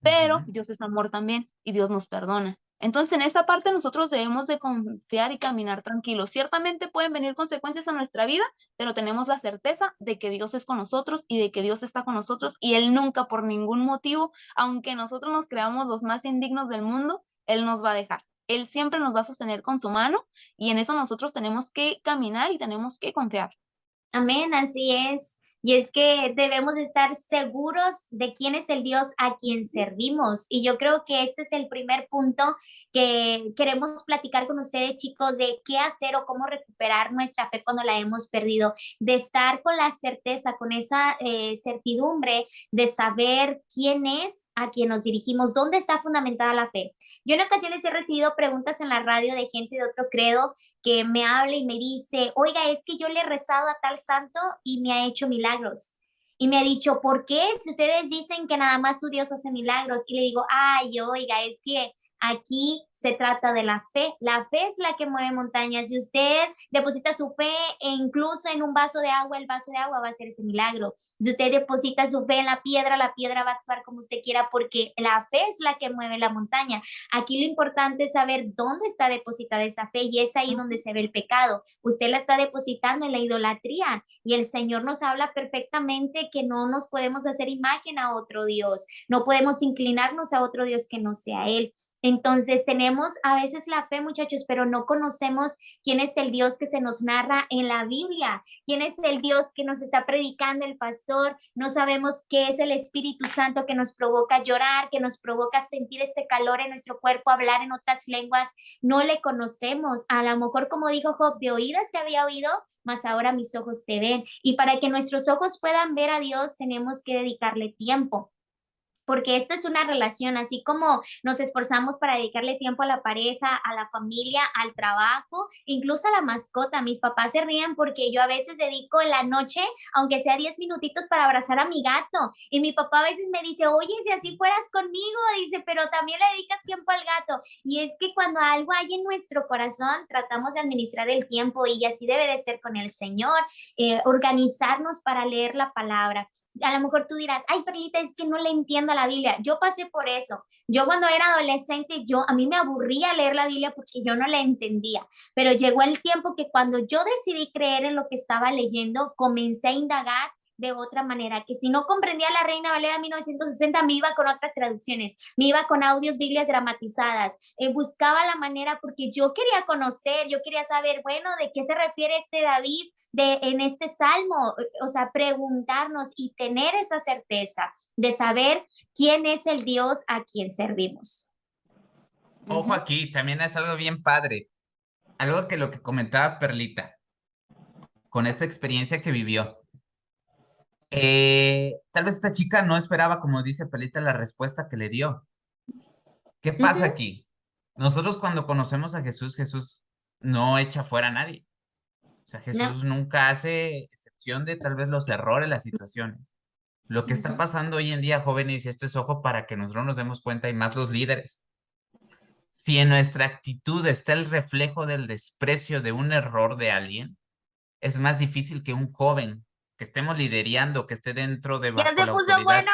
pero Ujú. Dios es amor también y Dios nos perdona. Entonces, en esa parte nosotros debemos de confiar y caminar tranquilos. Ciertamente pueden venir consecuencias a nuestra vida, pero tenemos la certeza de que Dios es con nosotros y de que Dios está con nosotros y Él nunca por ningún motivo, aunque nosotros nos creamos los más indignos del mundo, Él nos va a dejar. Él siempre nos va a sostener con su mano y en eso nosotros tenemos que caminar y tenemos que confiar. Amén, así es. Y es que debemos estar seguros de quién es el Dios a quien servimos. Y yo creo que este es el primer punto que queremos platicar con ustedes, chicos, de qué hacer o cómo recuperar nuestra fe cuando la hemos perdido, de estar con la certeza, con esa certidumbre de saber quién es a quien nos dirigimos, dónde está fundamentada la fe. Yo en ocasiones he recibido preguntas en la radio de gente de otro credo que me habla y me dice, oiga, es que yo le he rezado a tal santo y me ha hecho milagros. Y me ha dicho, ¿por qué? Si ustedes dicen que nada más su Dios hace milagros. Y le digo, ay, oiga, es que aquí se trata de la fe. La fe es la que mueve montañas. Si usted deposita su fe e incluso en un vaso de agua, el vaso de agua va a hacer ese milagro. Si usted deposita su fe en la piedra va a actuar como usted quiera porque la fe es la que mueve la montaña. Aquí lo importante es saber dónde está depositada esa fe y es ahí donde se ve el pecado. Usted la está depositando en la idolatría y el Señor nos habla perfectamente que no nos podemos hacer imagen a otro Dios, no podemos inclinarnos a otro Dios que no sea Él. Entonces tenemos a veces la fe, muchachos, pero no conocemos quién es el Dios que se nos narra en la Biblia, quién es el Dios que nos está predicando el pastor, no sabemos qué es el Espíritu Santo que nos provoca llorar, que nos provoca sentir ese calor en nuestro cuerpo, hablar en otras lenguas, no le conocemos. A lo mejor, como dijo Job, de oídas te había oído, mas ahora mis ojos te ven. Y para que nuestros ojos puedan ver a Dios, tenemos que dedicarle tiempo porque esto es una relación, así como nos esforzamos para dedicarle tiempo a la pareja, a la familia, al trabajo, incluso a la mascota. Mis papás se ríen porque yo a veces dedico en la noche, aunque sea 10 minutitos para abrazar a mi gato. Y mi papá a veces me dice, oye, si así fueras conmigo, dice, pero también le dedicas tiempo al gato. Y es que cuando algo hay en nuestro corazón, tratamos de administrar el tiempo y así debe de ser con el Señor, organizarnos para leer la palabra. A lo mejor tú dirás, ay, Perlita, es que no le entiendo a la Biblia. Yo pasé por eso. Yo cuando era adolescente, a mí me aburría leer la Biblia porque yo no la entendía. Pero llegó el tiempo que cuando yo decidí creer en lo que estaba leyendo, comencé a indagar de otra manera, que si no comprendía la Reina Valera 1960, me iba con otras traducciones, me iba con audios, Biblias dramatizadas, buscaba la manera porque yo quería conocer, yo quería saber, bueno, ¿de qué se refiere este David en este salmo? O sea, preguntarnos y tener esa certeza de saber quién es el Dios a quien servimos. Ojo aquí, también es algo bien padre. Algo que lo que comentaba Perlita, con esta experiencia que vivió. Tal vez esta chica no esperaba, como dice Perlita, la respuesta que le dio. ¿Qué pasa Ujú. aquí? Nosotros cuando conocemos a Jesús, Jesús no echa fuera a nadie. O sea, No. Jesús nunca hace excepción de tal vez los errores, las situaciones. Lo que está Ujú. pasando hoy en día, jóvenes, y este es ojo para que nosotros nos demos cuenta y más los líderes. Si en nuestra actitud está el reflejo del desprecio de un error de alguien, es más difícil que un joven que estemos liderando, que esté dentro de Ya bajo se la puso autoridad bueno.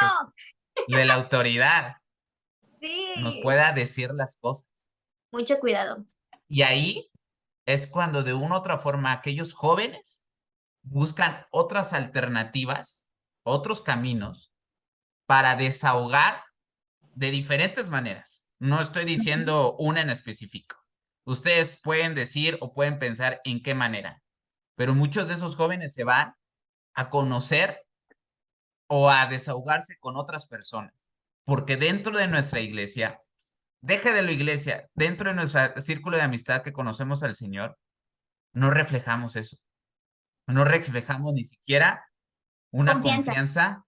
de la autoridad nos Sí, pueda decir las cosas. mucho cuidado. Y ahí es cuando de una u otra forma aquellos jóvenes buscan otras alternativas, otros caminos para desahogar de diferentes maneras. No estoy Ujú. diciendo una en específico. Ustedes pueden decir o pueden pensar en qué manera, pero muchos de esos jóvenes se van a conocer o a desahogarse con otras personas, porque dentro de nuestra iglesia, deje de la iglesia, dentro de nuestro círculo de amistad que conocemos al Señor, no reflejamos eso, no reflejamos ni siquiera una Confianza. confianza.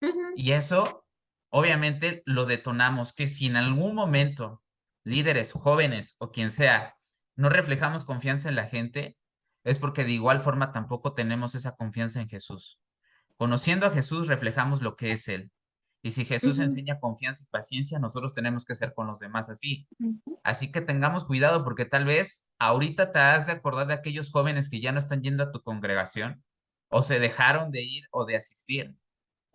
Ujú. Y eso, obviamente, lo detonamos, que si en algún momento líderes, jóvenes o quien sea, no reflejamos confianza en la gente, es porque de igual forma tampoco tenemos esa confianza en Jesús. Conociendo a Jesús, reflejamos lo que es Él. Y si Jesús Ujú. enseña confianza y paciencia, nosotros tenemos que ser con los demás así. Ujú. Así que tengamos cuidado porque tal vez ahorita te has de acordar de aquellos jóvenes que ya no están yendo a tu congregación o se dejaron de ir o de asistir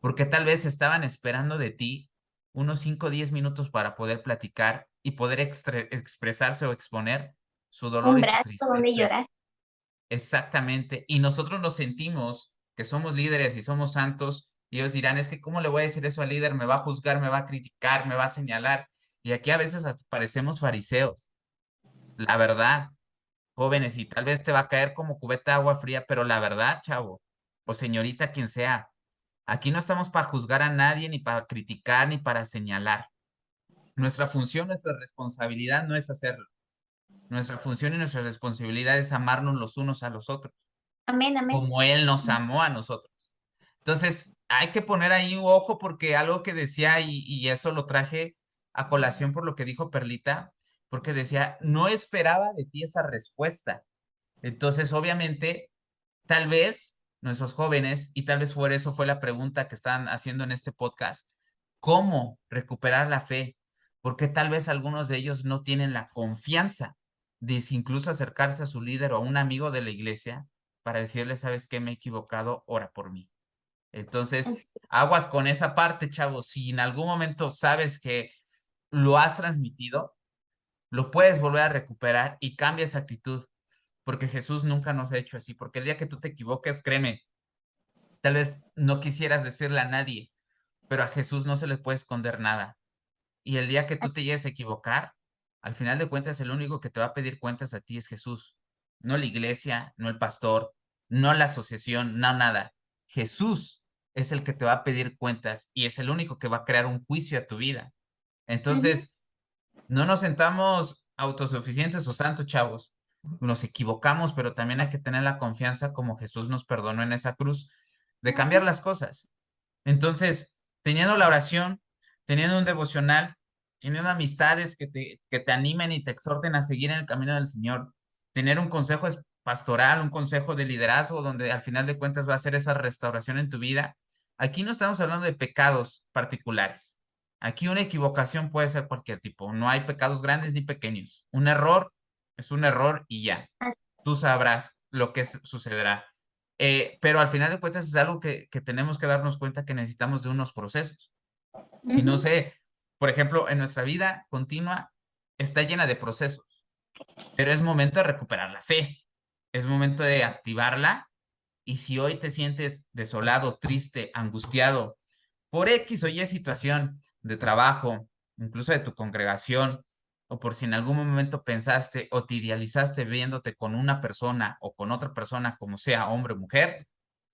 porque tal vez estaban esperando de ti unos 5 o 10 minutos para poder platicar y poder expresarse o exponer su dolor Un y su brazo donde tristeza. llorar. Exactamente. Y nosotros nos sentimos que somos líderes y somos santos, y ellos dirán, es que ¿cómo le voy a decir eso al líder? Me va a juzgar, me va a criticar, me va a señalar. Y aquí a veces hasta parecemos fariseos. La verdad, jóvenes, y tal vez te va a caer como cubeta de agua fría, pero la verdad, chavo, o señorita, quien sea, aquí no estamos para juzgar a nadie, ni para criticar, ni para señalar. Nuestra función, nuestra responsabilidad no es hacerlo. Nuestra función y nuestra responsabilidad es amarnos los unos a los otros, Amén, amén. como Él nos amó a nosotros. Entonces, hay que poner ahí un ojo porque algo que decía, y eso lo traje a colación por lo que dijo Perlita, porque decía, no esperaba de ti esa respuesta. Entonces, obviamente, tal vez nuestros jóvenes, y tal vez por eso fue la pregunta que están haciendo en este podcast, ¿cómo recuperar la fe? Porque tal vez algunos de ellos no tienen la confianza de incluso acercarse a su líder o a un amigo de la iglesia para decirle, ¿sabes qué? Me he equivocado, ora por mí. Entonces, Así. aguas con esa parte, chavos. Si en algún momento sabes que lo has transmitido, lo puedes volver a recuperar y cambia esa actitud, porque Jesús nunca nos ha hecho así, porque el día que tú te equivoques, créeme, tal vez no quisieras decirle a nadie, pero a Jesús no se le puede esconder nada. Y el día que tú te llegues a equivocar, al final de cuentas, el único que te va a pedir cuentas a ti es Jesús, no la iglesia, no el pastor, no la asociación, no nada. Jesús es el que te va a pedir cuentas y es el único que va a crear un juicio a tu vida. Ujú. Entonces, no nos sentamos autosuficientes o santos, chavos. Nos equivocamos, pero también hay que tener la confianza como Jesús nos perdonó en esa cruz de cambiar Ujú. las cosas. Entonces, teniendo la oración, teniendo un devocional, teniendo amistades que te animen y te exhorten a seguir en el camino del Señor, tener un consejo pastoral, un consejo de liderazgo, donde al final de cuentas va a ser esa restauración en tu vida. Aquí no estamos hablando de pecados particulares. Aquí una equivocación puede ser cualquier tipo. No hay pecados grandes ni pequeños. Un error es un error y ya. Así. Tú sabrás lo que sucederá. Pero al final de cuentas es algo que tenemos que darnos cuenta que necesitamos de unos procesos. Y no Ujú. sé, por ejemplo, en nuestra vida continua está llena de procesos, pero es momento de recuperar la fe, es momento de activarla. Y si hoy te sientes desolado, triste, angustiado por X o Y situación de trabajo, incluso de tu congregación, o por si en algún momento pensaste o te idealizaste viéndote con una persona o con otra persona, como sea hombre o mujer,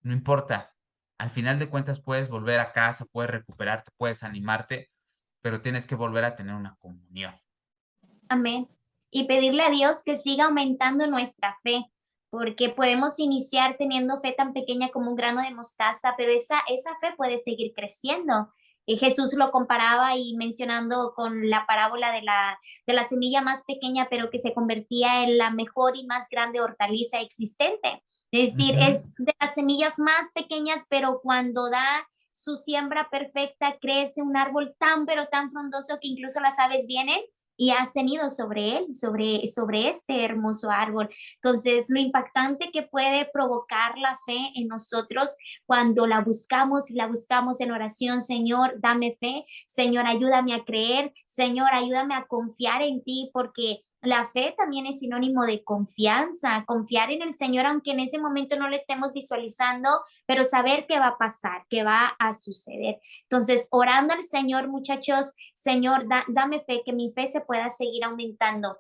no importa. Al final de cuentas puedes volver a casa, puedes recuperarte, puedes animarte, pero tienes que volver a tener una comunión. Amén. Y pedirle a Dios que siga aumentando nuestra fe, porque podemos iniciar teniendo fe tan pequeña como un grano de mostaza, pero esa fe puede seguir creciendo. Y Jesús lo comparaba y mencionando con la parábola de la semilla más pequeña, pero que se convertía en la mejor y más grande hortaliza existente. Es decir, Ujú. es de las semillas más pequeñas, pero cuando da su siembra perfecta, crece un árbol tan, pero tan frondoso que incluso las aves vienen y has cenido sobre él, sobre este hermoso árbol. Entonces, lo impactante que puede provocar la fe en nosotros cuando la buscamos y la buscamos en oración. Señor, dame fe. Señor, ayúdame a creer. Señor, ayúdame a confiar en ti, porque la fe también es sinónimo de confianza, confiar en el Señor, aunque en ese momento no lo estemos visualizando, pero saber qué va a pasar, qué va a suceder. Entonces, orando al Señor, muchachos, Señor, dame fe, que mi fe se pueda seguir aumentando.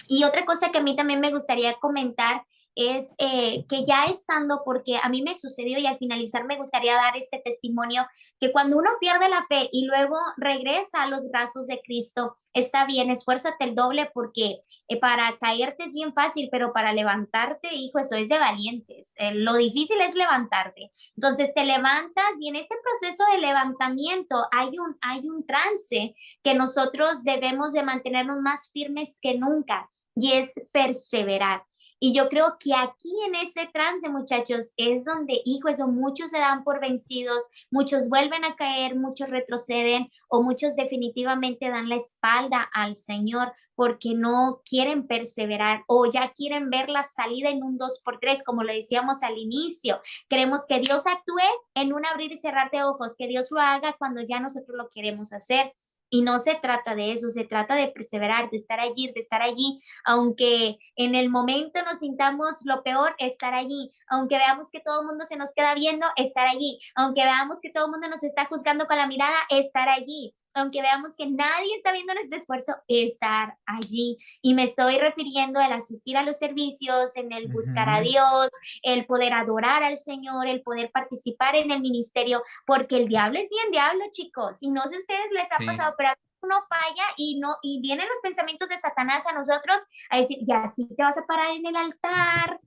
Y otra cosa que a mí también me gustaría comentar es que ya estando, porque a mí me sucedió y al finalizar me gustaría dar este testimonio, que cuando uno pierde la fe y luego regresa a los brazos de Cristo, está bien, esfuérzate el doble, porque para caerte es bien fácil, pero para levantarte, hijo, eso es de valientes. Lo difícil es levantarte. Entonces te levantas y en ese proceso de levantamiento hay un trance que nosotros debemos de mantenernos más firmes que nunca, y es perseverar. Y yo creo que aquí en ese trance, muchachos, es donde, hijo, eso, muchos se dan por vencidos, muchos vuelven a caer, muchos retroceden, o muchos definitivamente dan la espalda al Señor porque no quieren perseverar, o ya quieren ver la salida en un 2x3, como lo decíamos al inicio. Queremos que Dios actúe en un abrir y cerrar de ojos, que Dios lo haga cuando ya nosotros lo queremos hacer. Y no se trata de eso, se trata de perseverar, de estar allí, aunque en el momento nos sintamos lo peor, estar allí, aunque veamos que todo el mundo se nos queda viendo, estar allí, aunque veamos que todo el mundo nos está juzgando con la mirada, estar allí, aunque veamos que nadie está viendo nuestro esfuerzo, estar allí. Y me estoy refiriendo al asistir a los servicios, en el buscar a Dios, el poder adorar al Señor, el poder participar en el ministerio, porque el diablo es bien diablo, chicos, y no sé si a ustedes les ha pasado, pero uno falla y vienen los pensamientos de Satanás a nosotros a decir, ya así te vas a parar en el altar,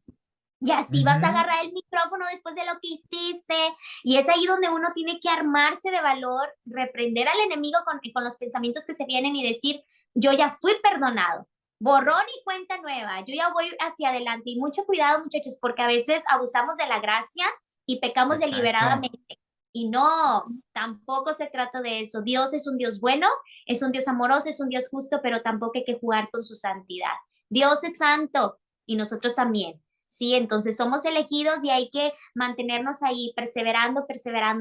y así vas a agarrar el micrófono después de lo que hiciste. Y es ahí donde uno tiene que armarse de valor, reprender al enemigo con los pensamientos que se vienen y decir, yo ya fui perdonado, borrón y cuenta nueva, yo ya voy hacia adelante. Y mucho cuidado, muchachos, porque a veces abusamos de la gracia y pecamos deliberadamente. Y no, tampoco se trata de eso. Dios es un Dios bueno, es un Dios amoroso, es un Dios justo, pero tampoco hay que jugar con su santidad. Dios es santo y nosotros también. Sí, entonces somos elegidos y hay que mantenernos ahí, perseverando,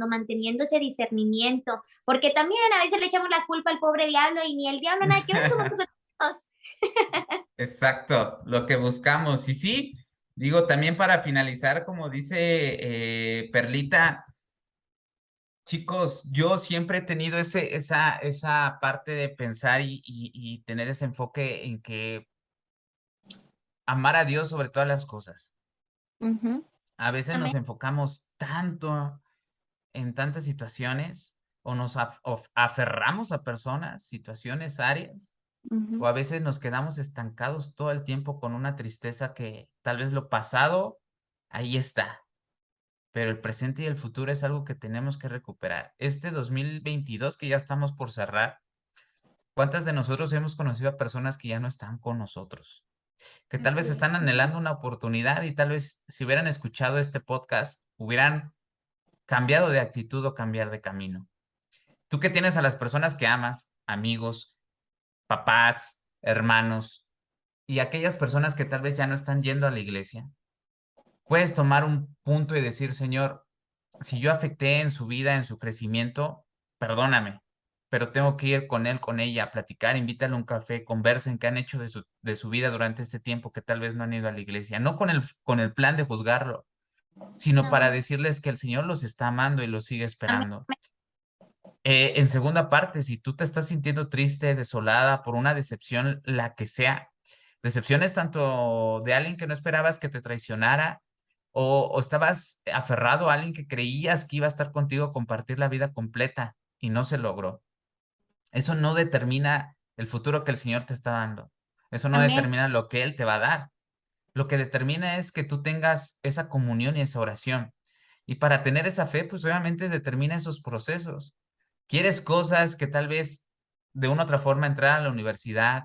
manteniendo ese discernimiento, porque también a veces le echamos la culpa al pobre diablo y ni el diablo nada que ver, somos nosotros. Exacto, lo que buscamos. Y sí, digo, también para finalizar, como dice Perlita, chicos, yo siempre he tenido esa parte de pensar y tener ese enfoque en que amar a Dios sobre todas las cosas. A veces nos enfocamos tanto en tantas situaciones o nos aferramos a personas, situaciones, áreas, o a veces nos quedamos estancados todo el tiempo con una tristeza que tal vez lo pasado, ahí está, pero el presente y el futuro es algo que tenemos que recuperar. Este 2022 que ya estamos por cerrar, ¿cuántas de nosotros hemos conocido a personas que ya no están con nosotros? Que tal vez están anhelando una oportunidad y tal vez si hubieran escuchado este podcast, hubieran cambiado de actitud o cambiar de camino. Tú que tienes a las personas que amas, amigos, papás, hermanos y aquellas personas que tal vez ya no están yendo a la iglesia, puedes tomar un punto y decir, Señor, si yo afecté en su vida, en su crecimiento, perdóname, pero tengo que ir con él, con ella, a platicar, invítale a un café, conversen qué han hecho de su vida durante este tiempo que tal vez no han ido a la iglesia, no con el plan de juzgarlo, sino para decirles que el Señor los está amando y los sigue esperando. En segunda parte, si tú te estás sintiendo triste, desolada por una decepción, la que sea, decepciones tanto de alguien que no esperabas que te traicionara o estabas aferrado a alguien que creías que iba a estar contigo a compartir la vida completa y no se logró. Eso no determina el futuro que el Señor te está dando. Eso no determina lo que Él te va a dar. Lo que determina es que tú tengas esa comunión y esa oración. Y para tener esa fe, pues obviamente determina esos procesos. Quieres cosas que tal vez de una u otra forma entrar a la universidad,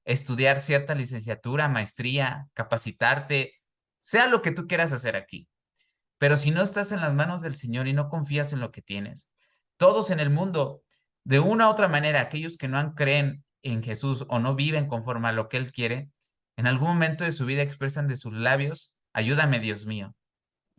estudiar cierta licenciatura, maestría, capacitarte, sea lo que tú quieras hacer aquí. Pero si no estás en las manos del Señor y no confías en lo que tienes, todos en el mundo, de una u otra manera, aquellos que no creen en Jesús o no viven conforme a lo que Él quiere, en algún momento de su vida expresan de sus labios, ayúdame, Dios mío,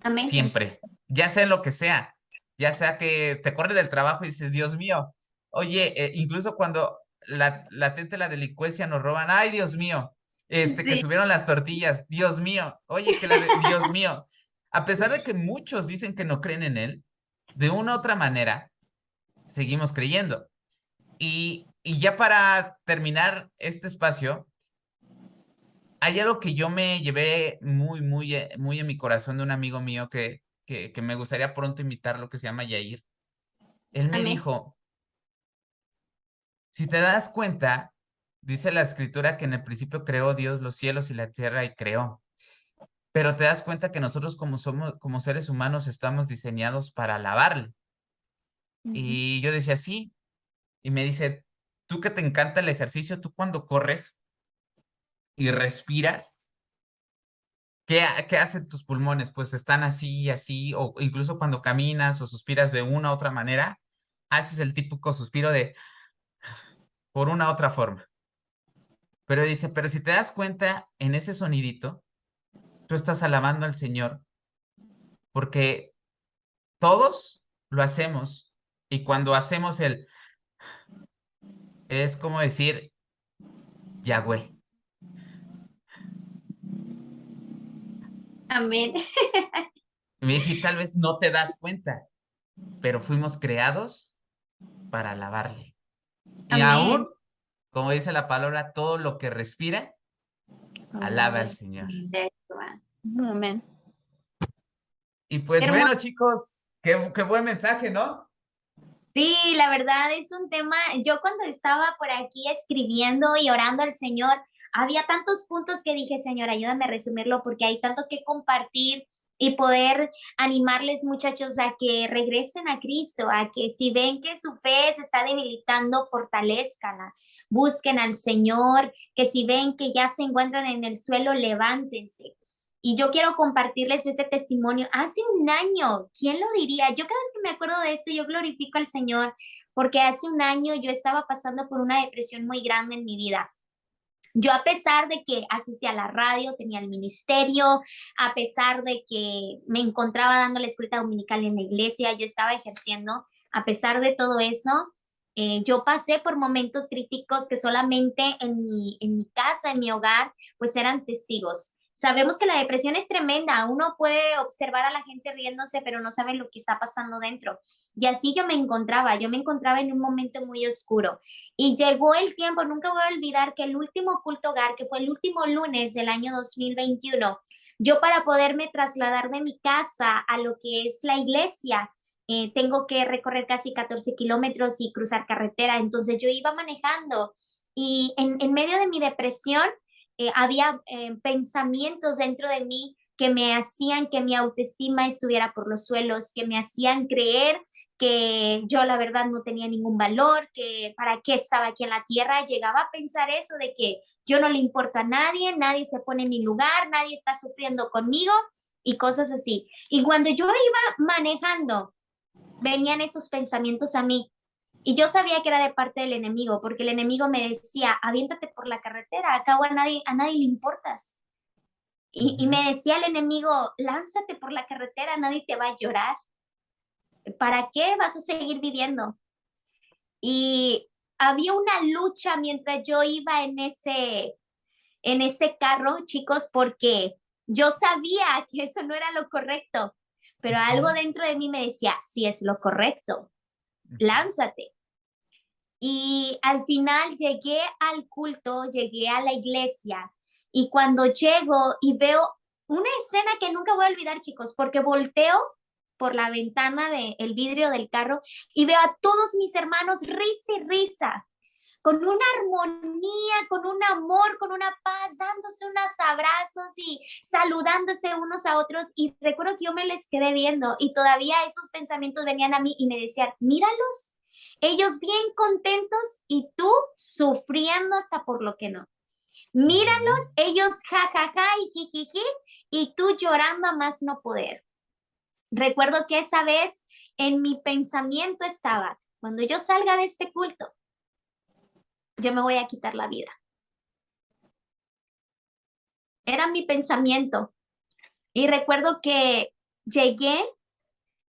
Amén. siempre, ya sea lo que sea, ya sea que te corre del trabajo y dices, Dios mío, oye, incluso cuando latente la delincuencia nos roban, ay, Dios mío, que Sí, subieron las tortillas, Dios mío, oye, Dios mío, a pesar de que muchos dicen que no creen en Él, de una u otra manera, seguimos creyendo. Y ya para terminar este espacio, hay algo que yo me llevé muy en mi corazón de un amigo mío que me gustaría pronto invitarlo, que se llama Yair. Él me amén. dijo, si te das cuenta, dice la escritura que en el principio creó Dios los cielos y la tierra y creó. Pero te das cuenta que nosotros como seres humanos estamos diseñados para alabarle. Ujú. Y yo decía, sí. Y me dice, tú que te encanta el ejercicio, tú cuando corres y respiras, ¿qué hacen tus pulmones? Pues están así y así, o incluso cuando caminas o suspiras de una u otra manera, haces el típico suspiro de por una u otra forma. Pero dice, pero si te das cuenta en ese sonidito, tú estás alabando al Señor, porque todos lo hacemos y cuando hacemos es como decir Yahweh. Amén. Y me dice, tal vez no te das cuenta, pero fuimos creados para alabarle. Y Amén. aún, como dice la palabra, todo lo que respira, alaba al Señor. Amén. Y pues Hermoso. bueno, chicos, qué buen mensaje, ¿no? Sí, la verdad es un tema, yo cuando estaba por aquí escribiendo y orando al Señor, había tantos puntos que dije, Señor, ayúdame a resumirlo porque hay tanto que compartir y poder animarles muchachos a que regresen a Cristo, a que si ven que su fe se está debilitando, fortalezcanla, busquen al Señor, que si ven que ya se encuentran en el suelo, levántense. Y yo quiero compartirles este testimonio. Hace un año, ¿quién lo diría? Yo cada vez que me acuerdo de esto, yo glorifico al Señor, porque hace un año yo estaba pasando por una depresión muy grande en mi vida. Yo a pesar de que asistía a la radio, tenía el ministerio, a pesar de que me encontraba dando la escuela dominical en la iglesia, yo estaba ejerciendo, a pesar de todo eso, yo pasé por momentos críticos que solamente en mi casa, en mi hogar, pues eran testigos. Sabemos que la depresión es tremenda, uno puede observar a la gente riéndose, pero no sabe lo que está pasando dentro. Y así yo me encontraba en un momento muy oscuro. Y llegó el tiempo, nunca voy a olvidar que el último culto hogar, que fue el último lunes del año 2021, yo para poderme trasladar de mi casa a lo que es la iglesia, tengo que recorrer casi 14 kilómetros y cruzar carretera. Entonces yo iba manejando y en medio de mi depresión había pensamientos dentro de mí que me hacían que mi autoestima estuviera por los suelos, que me hacían creer que yo la verdad no tenía ningún valor, que para qué estaba aquí en la tierra. Llegaba a pensar eso de que yo no le importo a nadie, nadie se pone en mi lugar, nadie está sufriendo conmigo y cosas así. Y cuando yo iba manejando, venían esos pensamientos a mí. Y yo sabía que era de parte del enemigo, porque el enemigo me decía, aviéntate por la carretera, acá a nadie le importas. Y me decía el enemigo, lánzate por la carretera, nadie te va a llorar. ¿Para qué vas a seguir viviendo? Y había una lucha mientras yo iba en ese carro, chicos, porque yo sabía que eso no era lo correcto, pero algo dentro de mí me decía, sí es lo correcto, lánzate. Y al final llegué al culto, llegué a la iglesia y cuando llego y veo una escena que nunca voy a olvidar, chicos, porque volteo por la ventana del vidrio del carro y veo a todos mis hermanos risa y risa, con una armonía, con un amor, con una paz, dándose unos abrazos y saludándose unos a otros. Y recuerdo que yo me les quedé viendo y todavía esos pensamientos venían a mí y me decían, míralos, ellos bien contentos y tú sufriendo hasta por lo que no. Míralos, ellos jajaja y jijiji y tú llorando a más no poder. Recuerdo que esa vez en mi pensamiento estaba, cuando yo salga de este culto, yo me voy a quitar la vida. Era mi pensamiento. Y recuerdo que llegué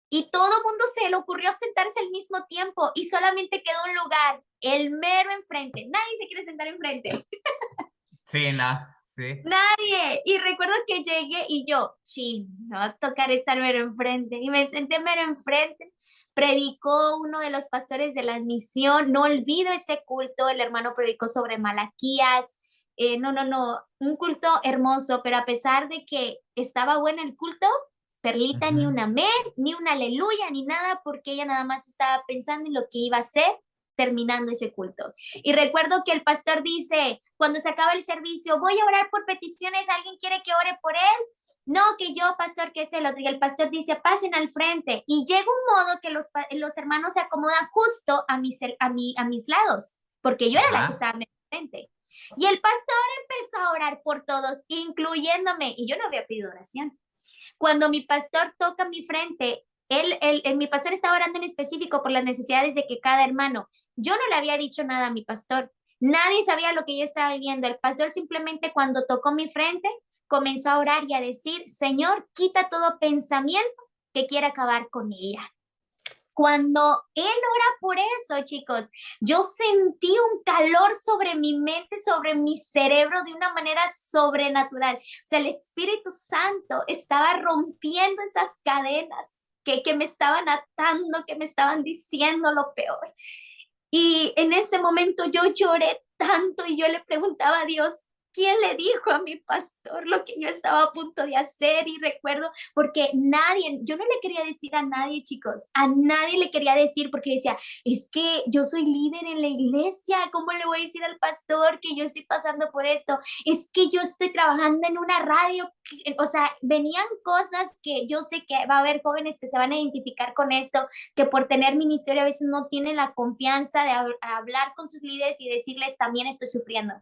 y todo el mundo se le ocurrió sentarse al mismo tiempo y solamente quedó un lugar, el mero enfrente. Nadie se quiere sentar enfrente. Sí, no, sí. Nadie. Y recuerdo que llegué y yo, sí, me va a tocar estar mero enfrente. Y me senté mero enfrente. Predicó uno de los pastores de la misión. No olvido ese culto. El hermano predicó sobre Malaquías. No, un culto hermoso, pero a pesar de que estaba bueno el culto, Perlita ni un amén, ni un aleluya, ni nada, porque ella nada más estaba pensando en lo que iba a hacer terminando ese culto. Y recuerdo que el pastor dice, cuando se acaba el servicio, voy a orar por peticiones, ¿alguien quiere que ore por él? No, que yo, pastor, que esto y el otro. Y el pastor dice, pasen al frente. Y llega un modo que los hermanos se acomodan justo a mis lados, porque yo era la que estaba en frente. Y el pastor empezó a orar por todos, incluyéndome, y yo no había pedido oración. Cuando mi pastor toca mi frente, mi pastor estaba orando en específico por las necesidades de que cada hermano. Yo no le había dicho nada a mi pastor. Nadie sabía lo que yo estaba viviendo. El pastor simplemente cuando tocó mi frente, comenzó a orar y a decir, Señor, quita todo pensamiento que quiera acabar con ella. Cuando él ora por eso, chicos, yo sentí un calor sobre mi mente, sobre mi cerebro de una manera sobrenatural. O sea, el Espíritu Santo estaba rompiendo esas cadenas que me estaban atando, que me estaban diciendo lo peor. Y en ese momento yo lloré tanto y yo le preguntaba a Dios, ¿quién le dijo a mi pastor lo que yo estaba a punto de hacer? Y recuerdo, porque yo no le quería decir a nadie, chicos, a nadie le quería decir, porque decía, es que yo soy líder en la iglesia, ¿cómo le voy a decir al pastor que yo estoy pasando por esto? Es que yo estoy trabajando en una radio, o sea, venían cosas que yo sé que va a haber jóvenes que se van a identificar con esto, que por tener ministerio a veces no tienen la confianza de hablar con sus líderes y decirles, también estoy sufriendo.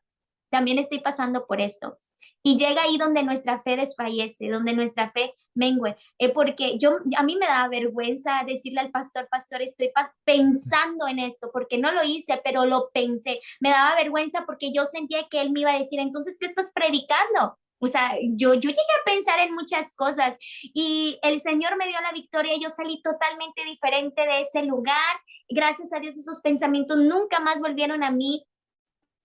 También estoy pasando por esto. Y llega ahí donde nuestra fe desfallece, donde nuestra fe mengue. Porque a mí me da vergüenza decirle al pastor, pastor, estoy pensando en esto, porque no lo hice, pero lo pensé. Me daba vergüenza porque yo sentía que él me iba a decir, entonces, ¿qué estás predicando? O sea, yo llegué a pensar en muchas cosas y el Señor me dio la victoria. Yo salí totalmente diferente de ese lugar. Gracias a Dios, esos pensamientos nunca más volvieron a mí.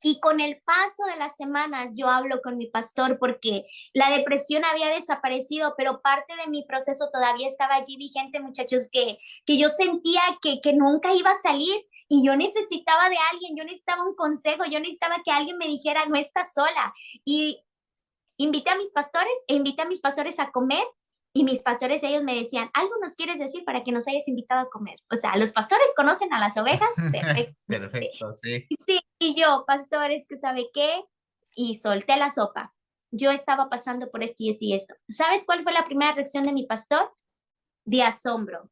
Y con el paso de las semanas yo hablo con mi pastor porque la depresión había desaparecido, pero parte de mi proceso todavía estaba allí vigente, muchachos, que yo sentía que nunca iba a salir y yo necesitaba de alguien, yo necesitaba un consejo, yo necesitaba que alguien me dijera, no estás sola. Y invité a mis pastores a comer. Y mis pastores, ellos me decían, ¿algo nos quieres decir para que nos hayas invitado a comer? O sea, los pastores conocen a las ovejas. Perfecto. Perfecto, sí. Sí, y yo, pastores, ¿que sabe qué? Y solté la sopa. Yo estaba pasando por esto y esto y esto. ¿Sabes cuál fue la primera reacción de mi pastor? De asombro.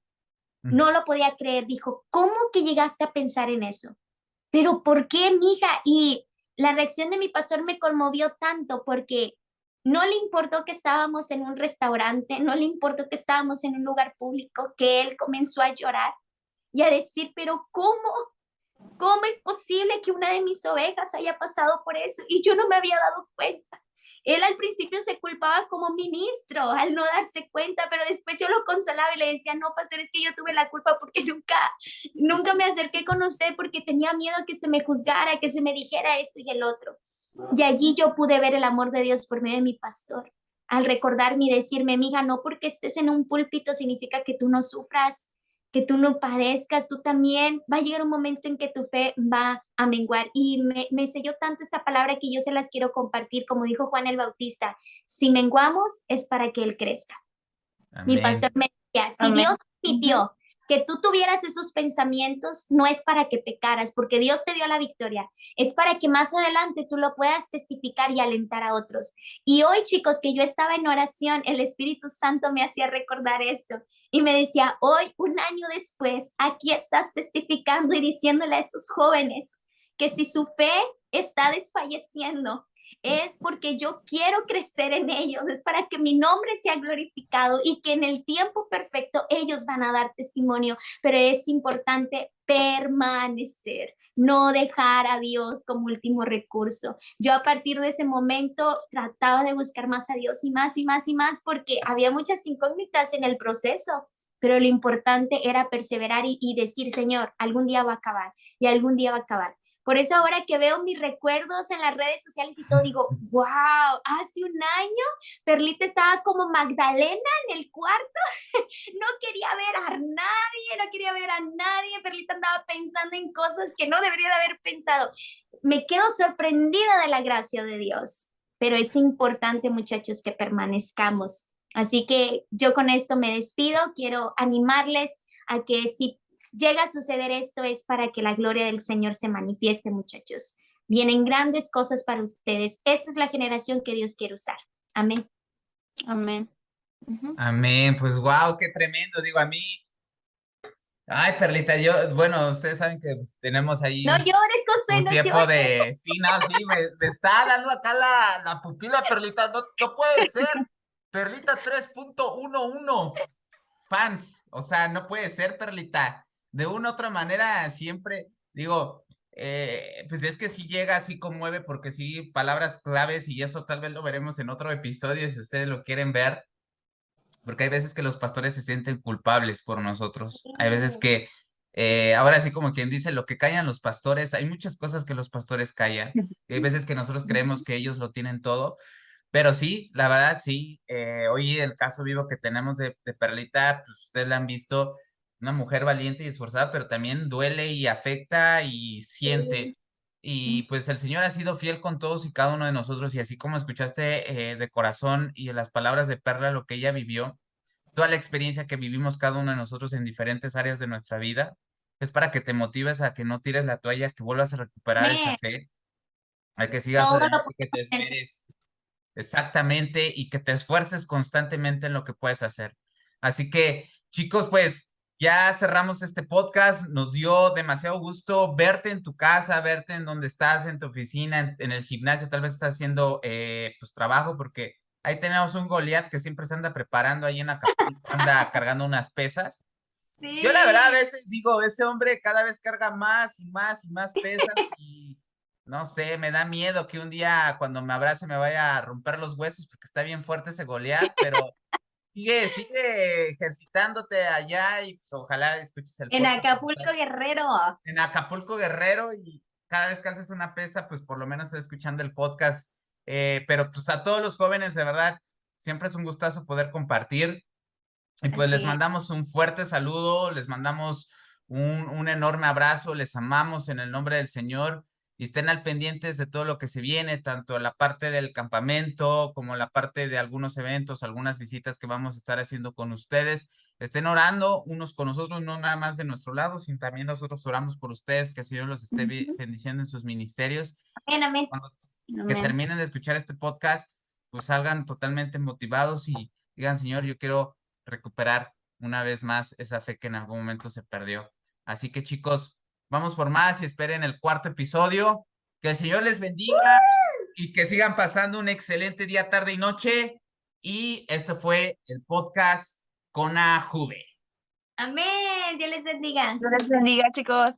No lo podía creer. Dijo, ¿cómo que llegaste a pensar en eso? ¿Pero por qué, mija? Y la reacción de mi pastor me conmovió tanto porque no le importó que estábamos en un restaurante, no le importó que estábamos en un lugar público, que él comenzó a llorar y a decir, pero ¿cómo? ¿Cómo es posible que una de mis ovejas haya pasado por eso? Y yo no me había dado cuenta. Él al principio se culpaba como ministro al no darse cuenta, pero después yo lo consolaba y le decía, no, pastor, es que yo tuve la culpa porque nunca me acerqué con usted porque tenía miedo que se me juzgara, que se me dijera esto y el otro. Y allí yo pude ver el amor de Dios por medio de mi pastor. Al recordarme y decirme, mija, no porque estés en un púlpito significa que tú no sufras, que tú no padezcas, tú también. Va a llegar un momento en que tu fe va a menguar. Y me selló tanto esta palabra que yo se las quiero compartir, como dijo Juan el Bautista, si menguamos es para que Él crezca. Amén. Mi pastor me decía, si Dios permitió que tú tuvieras esos pensamientos, no es para que pecaras, porque Dios te dio la victoria, es para que más adelante tú lo puedas testificar y alentar a otros. Y hoy, chicos, que yo estaba en oración, el Espíritu Santo me hacía recordar esto y me decía, hoy, un año después, aquí estás testificando y diciéndole a esos jóvenes que si su fe está desfalleciendo, es porque yo quiero crecer en ellos, es para que mi nombre sea glorificado y que en el tiempo perfecto ellos van a dar testimonio, pero es importante permanecer, no dejar a Dios como último recurso. Yo a partir de ese momento trataba de buscar más a Dios y más y más y más porque había muchas incógnitas en el proceso, pero lo importante era perseverar y decir, Señor, algún día va a acabar y algún día va a acabar. Por eso ahora que veo mis recuerdos en las redes sociales y todo, digo, wow, hace un año Perlita estaba como Magdalena en el cuarto, no quería ver a nadie, no quería ver a nadie, Perlita andaba pensando en cosas que no debería de haber pensado. Me quedo sorprendida de la gracia de Dios, pero es importante, muchachos, que permanezcamos. Así que yo con esto me despido, quiero animarles a que si llega a suceder esto es para que la gloria del Señor se manifieste, muchachos. Vienen grandes cosas para ustedes. Esta es la generación que Dios quiere usar. Amén. Amén. Ujú. Amén, pues wow, qué tremendo, digo, a mí, ay, Perlita, yo, bueno, ustedes saben que pues, tenemos ahí No llores, José, un no tiempo llores. de, sí, no, sí, me está dando acá la pupila, Perlita, no, no puede ser, Perlita 3.11 fans, o sea, no puede ser, Perlita, de una u otra manera siempre, digo, pues es que sí llega, sí conmueve, porque sí, palabras claves y eso tal vez lo veremos en otro episodio si ustedes lo quieren ver. Porque hay veces que los pastores se sienten culpables por nosotros. Hay veces que, ahora sí como quien dice, lo que callan los pastores, hay muchas cosas que los pastores callan. Y hay veces que nosotros creemos que ellos lo tienen todo. Pero sí, la verdad, sí. Hoy el caso vivo que tenemos de Perlita, pues ustedes la han visto, una mujer valiente y esforzada, pero también duele y afecta y siente. Y pues el Señor ha sido fiel con todos y cada uno de nosotros, y así como escuchaste de corazón y en las palabras de Perla lo que ella vivió, toda la experiencia que vivimos cada uno de nosotros en diferentes áreas de nuestra vida, es para que te motives a que no tires la toalla, que vuelvas a recuperar esa Amén. fe, a que sigas Todo lo adelante, que te podemos en el esmeres exactamente y que te esfuerces constantemente en lo que puedes hacer. Así que, chicos, pues ya cerramos este podcast. Nos dio demasiado gusto verte en tu casa, verte en donde estás, en tu oficina, en el gimnasio. Tal vez estás haciendo pues trabajo, porque ahí tenemos un Goliat que siempre se anda preparando ahí en Acapulco, anda cargando unas pesas. Yo la verdad a Sí. veces digo, ese hombre cada vez carga más y más y más pesas y no sé, me da miedo que un día cuando me abrace me vaya a romper los huesos porque está bien fuerte ese Goliat, pero sigue ejercitándote allá y pues ojalá escuches el En podcast Acapulco, Guerrero. en Acapulco Guerrero, y cada vez que alces una pesa, pues por lo menos estás escuchando el podcast. Pero pues a todos los jóvenes, de verdad, siempre es un gustazo poder compartir. Y pues les Así es. mandamos un fuerte saludo, les mandamos un enorme abrazo, les amamos en el nombre del Señor y estén al pendientes de todo lo que se viene, tanto la parte del campamento como la parte de algunos eventos, algunas visitas que vamos a estar haciendo con ustedes. Estén orando unos con nosotros, no nada más de nuestro lado, sino también nosotros oramos por ustedes, que el Señor los esté Ujú. bendiciendo en sus ministerios. Amén, amén. Cuando que Amén. terminen de escuchar este podcast, pues salgan totalmente motivados y digan, Señor, yo quiero recuperar una vez más esa fe que en algún momento se perdió. Así que chicos, vamos por más y esperen el cuarto episodio. Que el Señor les bendiga y que sigan pasando un excelente día, tarde y noche. Y este fue el podcast con Juve. Amén. Dios les bendiga. Dios les bendiga, chicos.